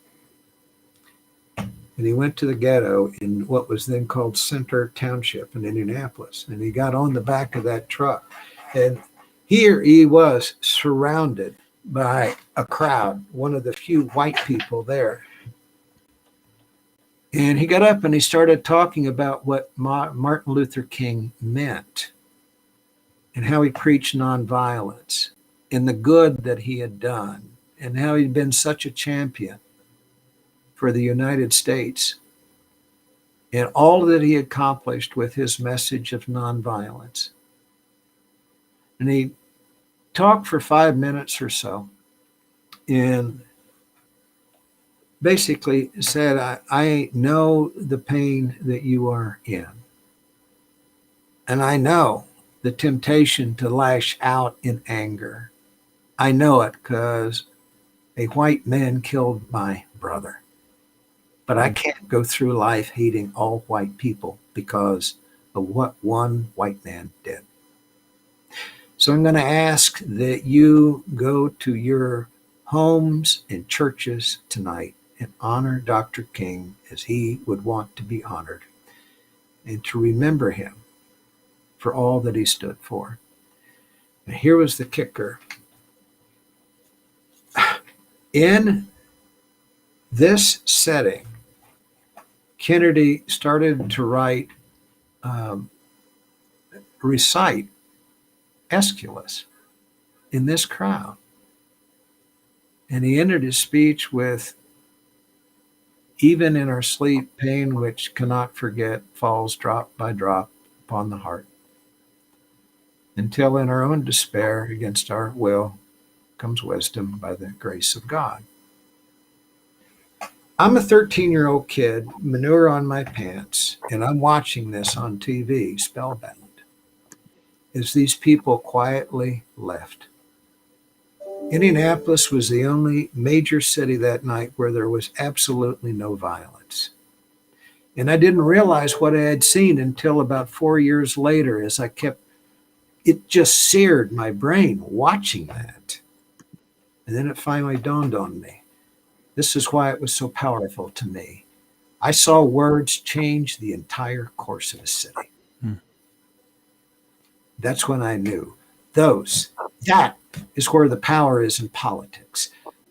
And he went to the ghetto in what was then called Center Township in Indianapolis. And he got on the back of that truck. And here he was surrounded by a crowd, one of the few white people there. And he got up and he started talking about what Martin Luther King meant and how he preached nonviolence and the good that he had done and how he'd been such a champion for the United States and all that he accomplished with his message of nonviolence. And he talked for 5 minutes or so and basically said, I know the pain that you are in. And I know the temptation to lash out in anger. I know it because a white man killed my brother. But I can't go through life hating all white people because of what one white man did. So I'm going to ask that you go to your homes and churches tonight and honor Dr. King as he would want to be honored, and to remember him for all that he stood for. And here was the kicker. In this setting, Kennedy started to recite Aeschylus in this crowd. And he ended his speech with, even in our sleep, pain which cannot forget falls drop by drop upon the heart, until in our own despair against our will comes wisdom by the grace of God. I'm a 13-year-old kid, manure on my pants, and I'm watching this on TV, spellbound, as these people quietly left. Indianapolis was the only major city that night where there was absolutely no violence. And I didn't realize what I had seen until about 4 years later, as it just seared my brain watching that. And then it finally dawned on me. This is why it was so powerful to me. I saw words change the entire course of a city. That's when I knew that is where the power is in politics.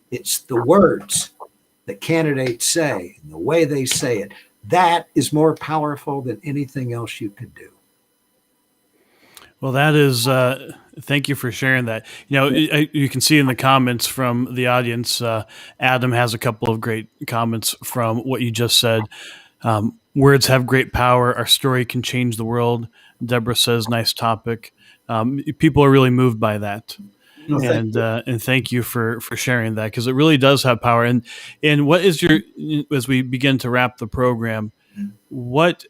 It's the words that candidates say and the way they say it. That is more powerful than anything else you could do. Well, that is, thank you for sharing that. You can see in the comments from the audience, Adam has a couple of great comments from what you just said. Words have great power. Our story can change the world. Deborah says, nice topic. People are really moved by that. No, and thank you for sharing that, because it really does have power. And what is as we begin to wrap the program, what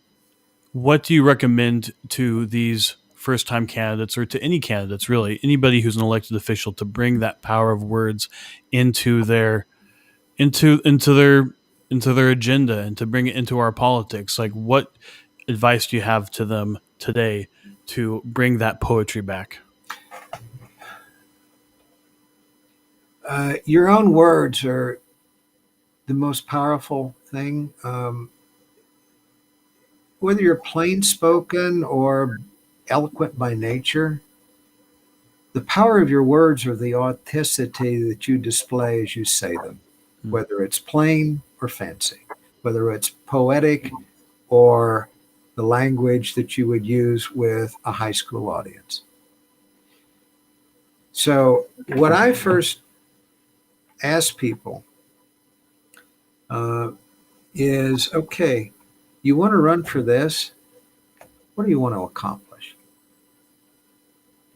do you recommend to these first-time candidates, or to any candidates, really, anybody who's an elected official, to bring that power of words into their agenda, and to bring it into our politics? Like, what advice do you have to them today to bring that poetry back? Your own words are the most powerful thing. Whether you're plain spoken or eloquent by nature, the power of your words are the authenticity that you display as you say them, whether it's plain or fancy, whether it's poetic or the language that you would use with a high school audience. So what I first ask people is, okay, you want to run for this? What do you want to accomplish?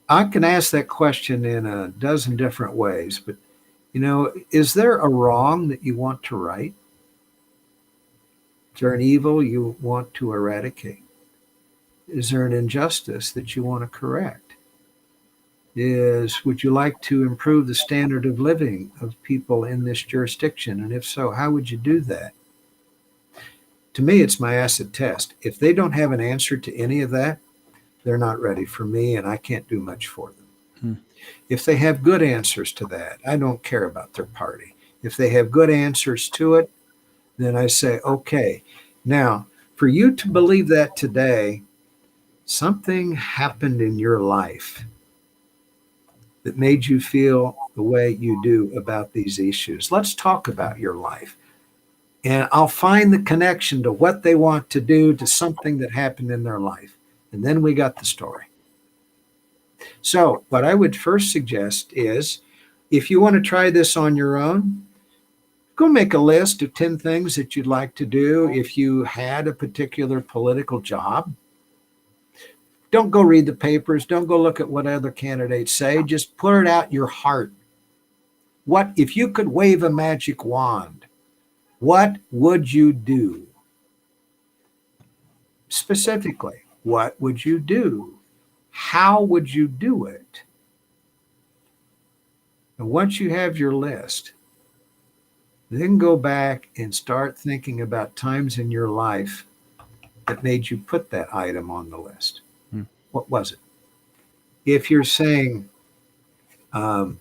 I can ask that question in a dozen different ways, but is there a wrong that you want to right? Is there an evil you want to eradicate? Is there an injustice that you want to correct? Would you like to improve the standard of living of people in this jurisdiction? And if so, how would you do that? To me, it's my acid test. If they don't have an answer to any of that, they're not ready for me, and I can't do much for them. If they have good answers to that, I don't care about their party. If they have good answers to it, then I say, okay. Now, for you to believe that today, something happened in your life that made you feel the way you do about these issues. Let's talk about your life. And I'll find the connection to what they want to do to something that happened in their life. And then we got the story. So what I would first suggest is, if you want to try this on your own, go make a list of 10 things that you'd like to do if you had a particular political job. Don't go read the papers. Don't go look at what other candidates say. Just put it out your heart. What if you could wave a magic wand? What would you do? Specifically, what would you do? How would you do it? And once you have your list, then go back and start thinking about times in your life that made you put that item on the list. What was it? If you're saying, cut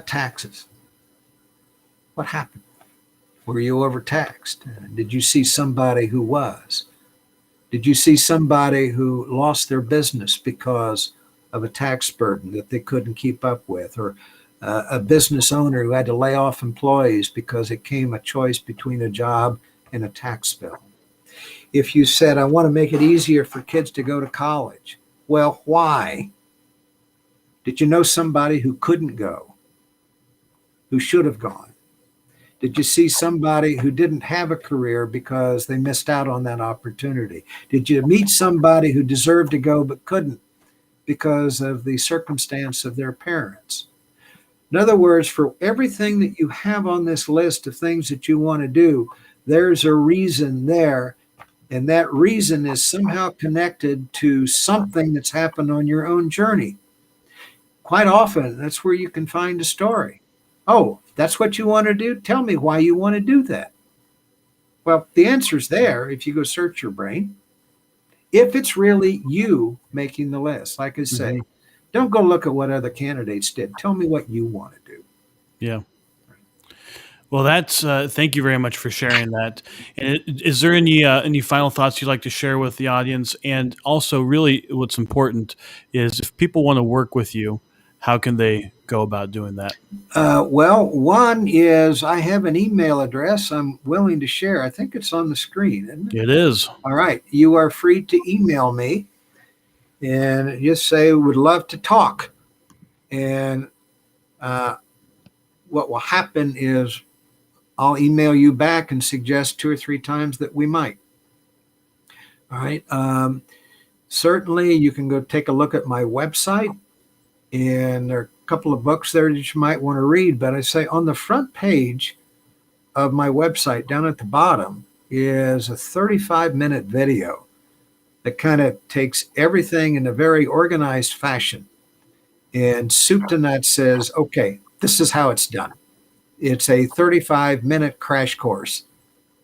taxes, what happened? Were you overtaxed? Did you see somebody who was? Did you see somebody who lost their business because of a tax burden that they couldn't keep up with? Or a business owner who had to lay off employees because it came a choice between a job and a tax bill? If you said, I want to make it easier for kids to go to college, well, why? Did you know somebody who couldn't go, who should have gone? Did you see somebody who didn't have a career because they missed out on that opportunity? Did you meet somebody who deserved to go but couldn't because of the circumstance of their parents? In other words, for everything that you have on this list of things that you want to do, there's a reason there. And that reason is somehow connected to something that's happened on your own journey. Quite often, that's where you can find a story. Oh, that's what you want to do? Tell me why you want to do that. Well, the answer's there if you go search your brain. If it's really you making the list, like I say, don't go look at what other candidates did. Tell me what you want to do. Yeah. Well, that's thank you very much for sharing that. And is there any final thoughts you'd like to share with the audience? And also, really, what's important is if people want to work with you, how can they go about doing that? Well, one is I have an email address I'm willing to share. I think it's on the screen, isn't it? It is. All right. You are free to email me and just say, would love to talk. And what will happen is I'll email you back and suggest 2 or 3 times that we might. All right. Certainly, you can go take a look at my website, and there are a couple of books there that you might want to read. But I say on the front page of my website, down at the bottom, is a 35-minute video that kind of takes everything in a very organized fashion. And soup to nuts says, okay, this is how it's done. It's a 35-minute crash course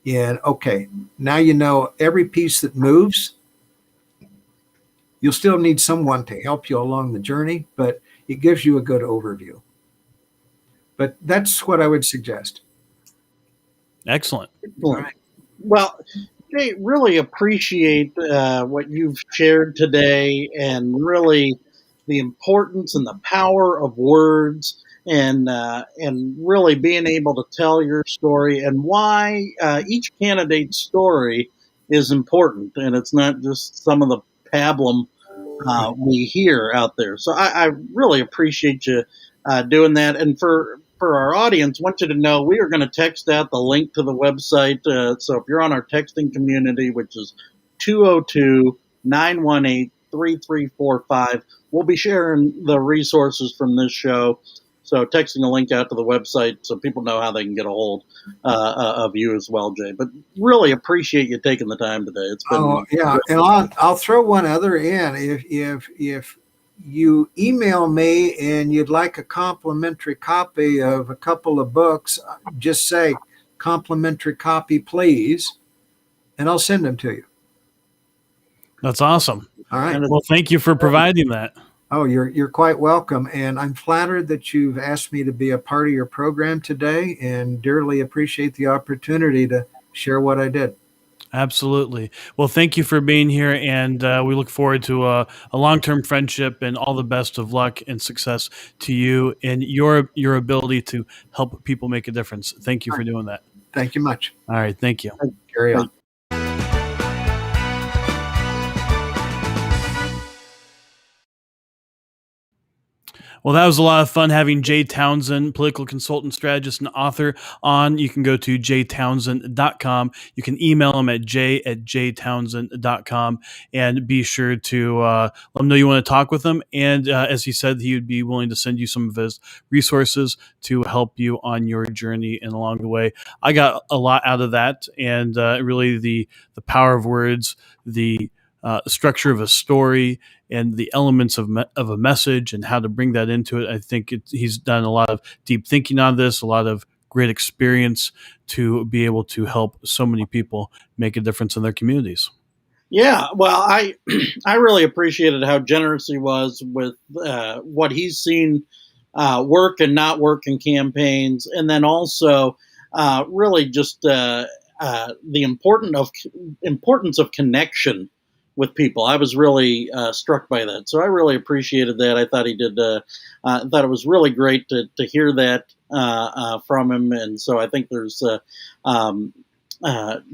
in, okay, now you know every piece that moves. You'll still need someone to help you along the journey, but it gives you a good overview. But that's what I would suggest. Excellent. Right. Well, Jay, really appreciate what you've shared today, and really the importance and the power of words, and really being able to tell your story and why each candidate's story is important, and it's not just some of the pablum we hear out there. So I really appreciate you doing that. And for our audience, I want you to know we are going to text out the link to the website. So if you're on our texting community, which is 202-918-3345, we'll be sharing the resources from this show. So texting a link out to the website so people know how they can get a hold of you as well, Jay. But really appreciate you taking the time today. It's been and I'll throw one other in. If you email me and you'd like a complimentary copy of a couple of books, just say complimentary copy, please, and I'll send them to you. That's awesome. All right. Well, thank you for providing that. Oh, you're quite welcome. And I'm flattered that you've asked me to be a part of your program today, and dearly appreciate the opportunity to share what I did. Absolutely. Well, thank you for being here, and we look forward to a long-term friendship, and all the best of luck and success to you and your ability to help people make a difference. Thank you for doing that. Thank you much. All right. Thank you. Carry on. Well, that was a lot of fun having Jay Townsend, political consultant, strategist, and author on. You can go to jtownsend.com. You can email him at j@jtownsend.com, and be sure to let him know you want to talk with him. And as he said, he would be willing to send you some of his resources to help you on your journey and along the way. I got a lot out of that, and really the power of words, the structure of a story, and the elements of a message and how to bring that into it. I think he's done a lot of deep thinking on this, a lot of great experience to be able to help so many people make a difference in their communities. Yeah, well, I really appreciated how generous he was with what he's seen work and not work in campaigns, and then also really just the importance of connection with people. I was really struck by that, so I really appreciated that. I thought he did. I thought it was really great to hear that from him, and so I think there's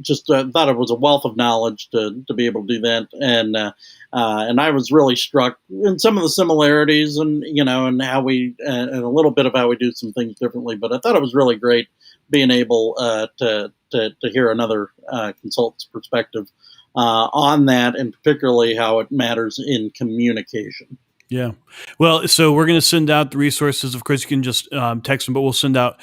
just thought it was a wealth of knowledge to be able to do that, and I was really struck in some of the similarities, and and how we and a little bit of how we do some things differently. But I thought it was really great being able to hear another consultant's perspective on that, and particularly how it matters in communication. Yeah. Well, so we're going to send out the resources. Of course, you can just text them, but we'll send out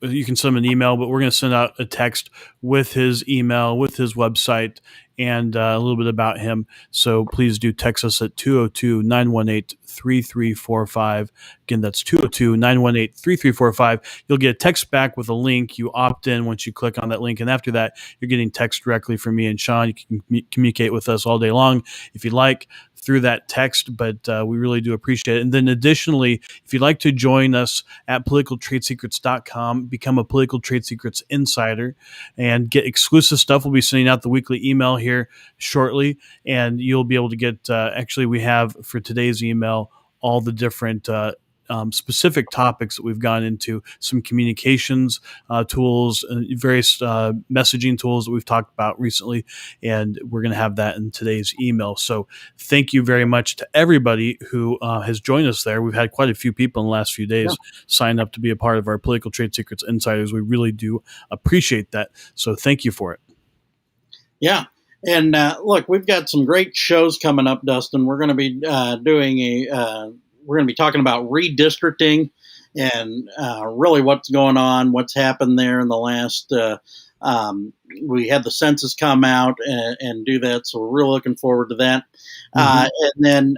you can send him an email, but we're going to send out a text with his email, with his website, and a little bit about him. So please do text us at 202-918-3345. Again, that's 202-918-3345. You'll get a text back with a link. You opt in once you click on that link. And after that, you're getting text directly from me and Sean. You can communicate with us all day long if you'd like through that text, but we really do appreciate it. And then additionally, if you'd like to join us at politicaltradesecrets.com, become a Political Trade Secrets Insider and get exclusive stuff. We'll be sending out the weekly email here shortly, and you'll be able to get, actually we have for today's email, all the different specific topics that we've gone into, some communications tools, various messaging tools that we've talked about recently, and we're going to have that in today's email. So thank you very much to everybody who has joined us there. We've had quite a few people in the last few days sign up to be a part of our Political Trade Secrets Insiders. We really do appreciate that. So thank you for it. Yeah. And look, we've got some great shows coming up, Dustin. We're going to be we're going to be talking about redistricting and really what's going on, what's happened there in the last. We had the census come out and do that, so we're really looking forward to that. And then,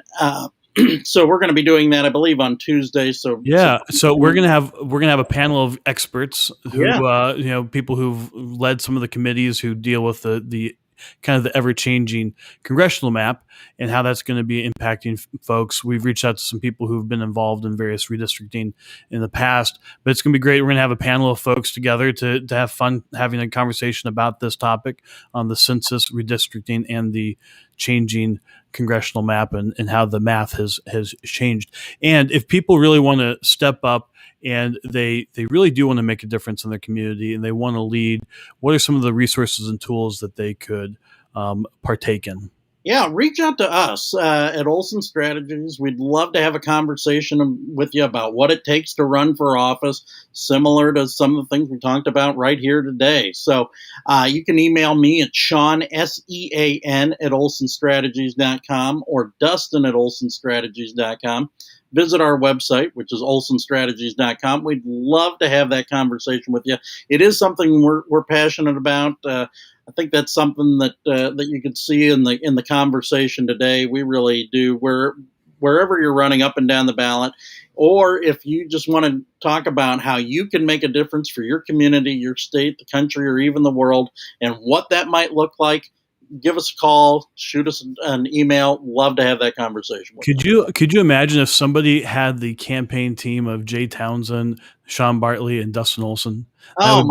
so we're going to be doing that, I believe, on Tuesday. So we're gonna have a panel of experts who, people who've led some of the committees who deal with the kind of the ever-changing congressional map and how that's going to be impacting folks. We've reached out to some people who've been involved in various redistricting in the past, but it's going to be great. We're going to have a panel of folks together to have fun having a conversation about this topic on the census, redistricting, and the changing congressional map and how the math has changed. And if people really want to step up and they really do want to make a difference in their community and they want to lead, what are some of the resources and tools that they could partake in? Yeah, reach out to us at Olson Strategies. We'd love to have a conversation with you about what it takes to run for office, similar to some of the things we talked about right here today. So you can email me at Sean, SEAN, at olsonstrategies.com or Dustin at olsonstrategies.com. Visit our website, which is olsonstrategies.com. We'd love to have that conversation with you. It is something we're passionate about. I think that's something that you could see in the conversation today. We really do. Wherever you're running up and down the ballot, or if you just want to talk about how you can make a difference for your community, your state, the country, or even the world, and what that might look like, give us a call, shoot us an email. Love to have that conversation with you. Could you imagine if somebody had the campaign team of Jay Townsend, Sean Bartley, and Dustin Olson? That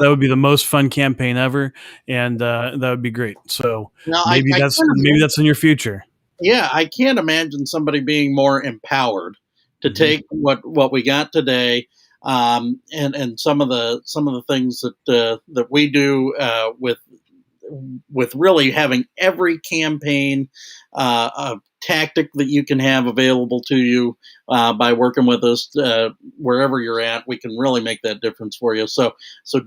would be the most fun campaign ever, and that would be great. So maybe that's in your future. Yeah, I can't imagine somebody being more empowered to take what we got today, and some of the things that we do with really having every campaign tactic that you can have available to you by working with us wherever you're at. We can really make that difference for you. So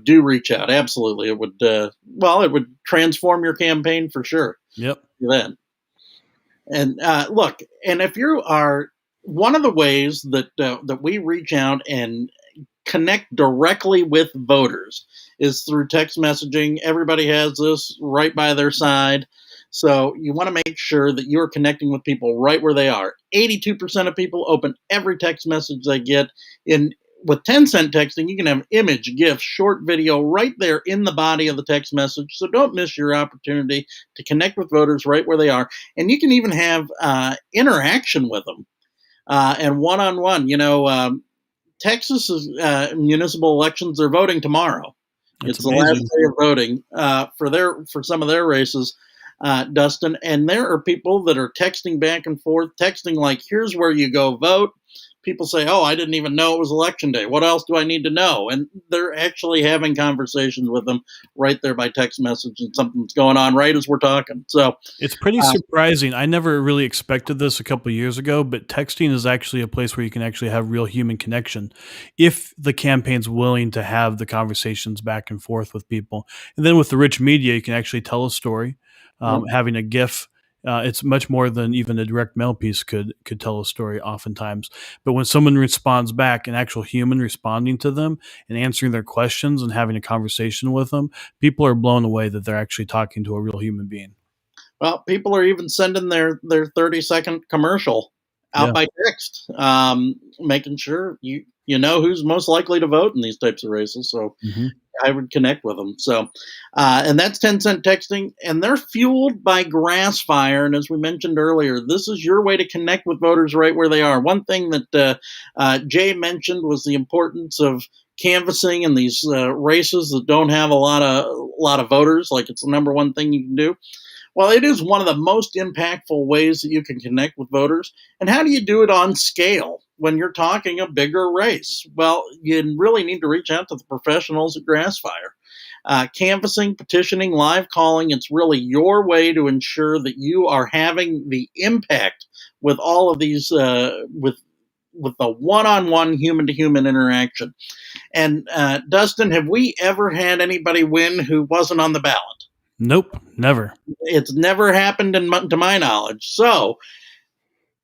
do reach out. Absolutely, it would transform your campaign for sure. Yep. Then, and look, and if you are one of the ways that we reach out and connect directly with voters is through text messaging. Everybody has this right by their side. So you want to make sure that you're connecting with people right where they are. 82% of people open every text message they get. With 10-cent texting, you can have image, GIF, short video right there in the body of the text message. So don't miss your opportunity to connect with voters right where they are. And you can even have interaction with them and one-on-one. Texas municipal elections, they're voting tomorrow. It's amazing. The last day of voting for some of their races, Dustin. And there are people that are texting back and forth, texting like, here's where you go vote. people say, oh, I didn't even know it was election day. What else do I need to know? And they're actually having conversations with them right there by text message, and something's going on right as we're talking. So it's pretty surprising. I never really expected this a couple of years ago, but texting is actually a place where you can actually have real human connection if the campaign's willing to have the conversations back and forth with people. And then with the rich media, you can actually tell a story. Having a GIF, it's much more than even a direct mail piece could tell a story oftentimes. But when someone responds back, an actual human responding to them and answering their questions and having a conversation with them, people are blown away that they're actually talking to a real human being. Well, people are even sending their 30-second commercial out by text, making sure you know who's most likely to vote in these types of races. So I would connect with them. So, and that's 10-cent texting, and they're fueled by Grassfire. And as we mentioned earlier, this is your way to connect with voters right where they are. One thing that Jay mentioned was the importance of canvassing in these races that don't have a lot of voters. Like, it's the number one thing you can do. Well, it is one of the most impactful ways that you can connect with voters. And how do you do it on scale when you're talking a bigger race? Well, you really need to reach out to the professionals at Grassfire. Canvassing, petitioning, live calling, it's really your way to ensure that you are having the impact with all of these, with the one-on-one human-to-human interaction. And Dustin, have we ever had anybody win who wasn't on the ballot? Nope, never. It's never happened to my knowledge. So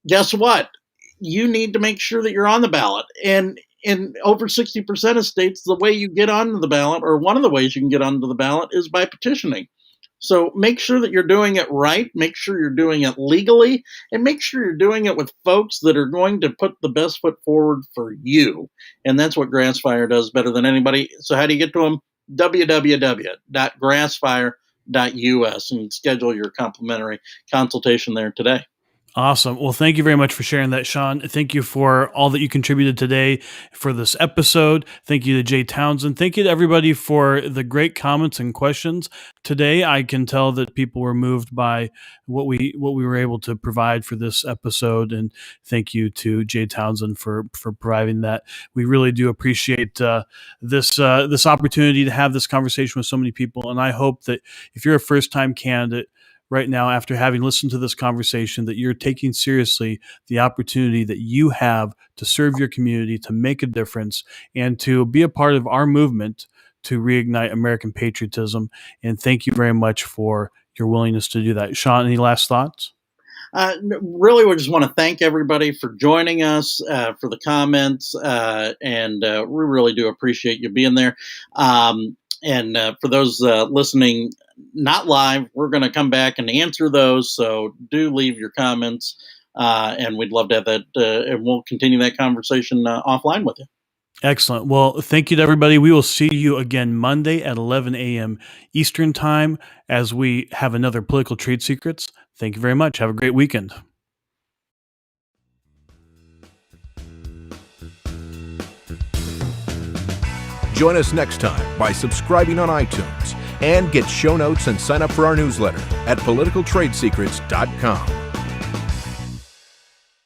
guess what? You need to make sure that you're on the ballot. And in over 60% of states, the way you get onto the ballot, or one of the ways you can get onto the ballot, is by petitioning. So make sure that you're doing it right. Make sure you're doing it legally, and make sure you're doing it with folks that are going to put the best foot forward for you. And that's what Grassfire does better than anybody. So how do you get to them? www.grassfire.us, and schedule your complimentary consultation there today. Awesome. Well, thank you very much for sharing that, Sean. Thank you for all that you contributed today for this episode. Thank you to Jay Townsend. Thank you to everybody for the great comments and questions. Today, I can tell that people were moved by what we were able to provide for this episode, and thank you to Jay Townsend for providing that. We really do appreciate this opportunity to have this conversation with so many people, and I hope that if you're a first-time candidate right now, after having listened to this conversation, that you're taking seriously the opportunity that you have to serve your community, to make a difference, and to be a part of our movement to reignite American patriotism. And thank you very much for your willingness to do that. Sean, any last thoughts? Really, we just want to thank everybody for joining us, for the comments, and we really do appreciate you being there. And for those listening not live, we're going to come back and answer those. So do leave your comments, and we'd love to have that, and we'll continue that conversation offline with you. Excellent. Well, thank you to everybody. We will see you again Monday at 11 a.m. Eastern Time as we have another Political Trade Secrets. Thank you very much. Have a great weekend. Join us next time by subscribing on iTunes and get show notes and sign up for our newsletter at politicaltradesecrets.com.